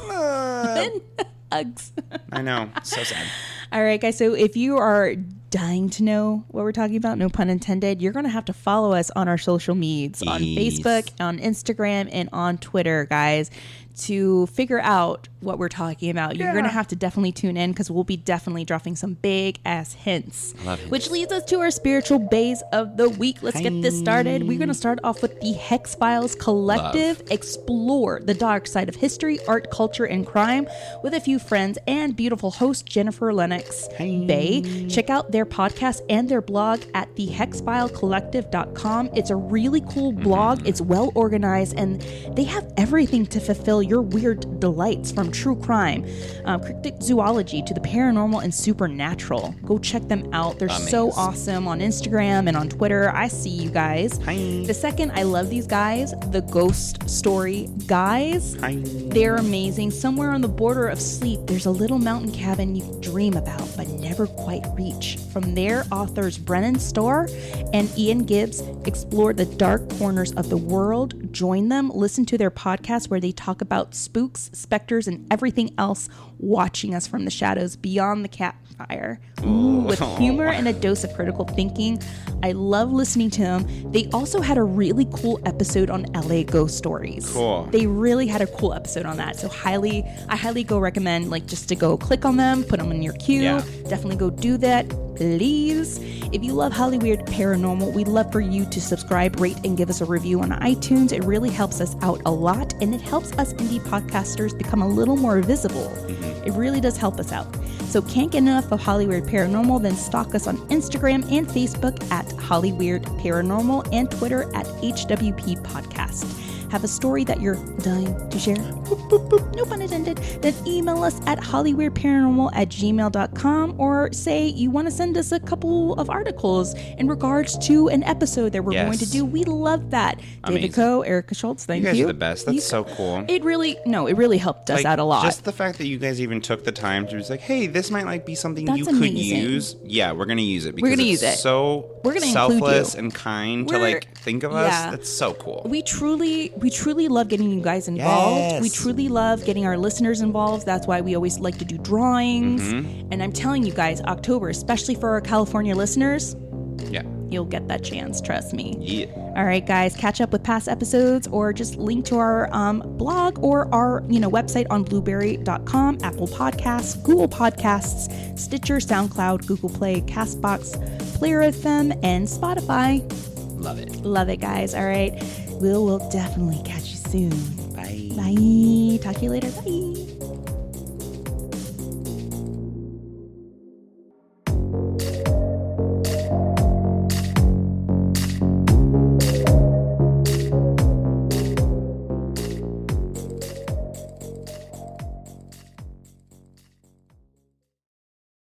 Uggs. I know. So sad. All right, guys. So if you are dying to know what we're talking about, no pun intended, you're going to have to follow us on our social medias, on Facebook, on Instagram, and on Twitter, guys, to figure out what we're talking about. You're going to have to definitely tune in because we'll be definitely dropping some big ass hints. Which leads us to our spiritual bays of the week. Let's get this started. We're going to start off with the Hex Files Collective. Explore the dark side of history, art, culture, and crime with a few friends and beautiful host Jennifer Lennox Bay. Check out their podcast and their blog at thehexfilecollective.com. It's a really cool blog. It's well organized, and they have everything to fulfill your weird delights, from true crime, cryptozoology, to the paranormal and supernatural. Go check them out. They're so awesome on Instagram and on Twitter. I see you guys. The second, I love these guys, the Ghost Story Guys. They're amazing. Somewhere on the border of sleep, there's a little mountain cabin you dream about but never quite reach. From their authors Brennan Starr and Ian Gibbs explore the dark corners of the world. Join them. Listen to their podcast where they talk about about spooks, specters, and everything else watching us from the shadows beyond the campfire. With humor and a dose of critical thinking. I love listening to them. They also had a really cool episode on LA ghost stories. Cool. They really had a cool episode on that. So I highly go recommend, like, just to go click on them, put them in your queue. Yeah. Definitely go do that, please. If you love Hollyweird Paranormal, we'd love for you to subscribe, rate, and give us a review on iTunes. It really helps us out a lot, and it helps us indie podcasters become a little more visible. It really does help us out. So can't get enough of Hollyweird Paranormal? Then stalk us on Instagram and Facebook at Hollyweird Paranormal and Twitter at HWP Podcast. Have a story that you're dying to share? Boop, boop, boop. No pun intended. Then email us at hollyweirdparanormal@gmail.com, or say you want to send us a couple of articles in regards to an episode that we're going to do. We love that. Amazing. David Coe, Erica Schultz, thank you. You guys are the best. That's so cool. It really helped us out a lot. Just the fact that you guys even took the time to be like, hey, this might like be something you could amazing. use. Yeah, we're gonna use it because We're gonna it's use it. so We're gonna selfless include you. and kind to We're- like think of us. That's so cool. We truly love getting you guys involved. Yes. We truly love getting our listeners involved. That's why we always like to do drawings. And I'm telling you guys, October, especially for our California listeners, Yeah. you'll get that chance. Trust me. Yeah. All right, guys, catch up with past episodes or just link to our blog or our website on blueberry.com, Apple Podcasts, Google Podcasts, Stitcher, SoundCloud, Google Play, CastBox, Player FM, and Spotify. Love it. Love it, guys. All right. We'll definitely catch you soon. Bye. Bye. Talk to you later. Bye.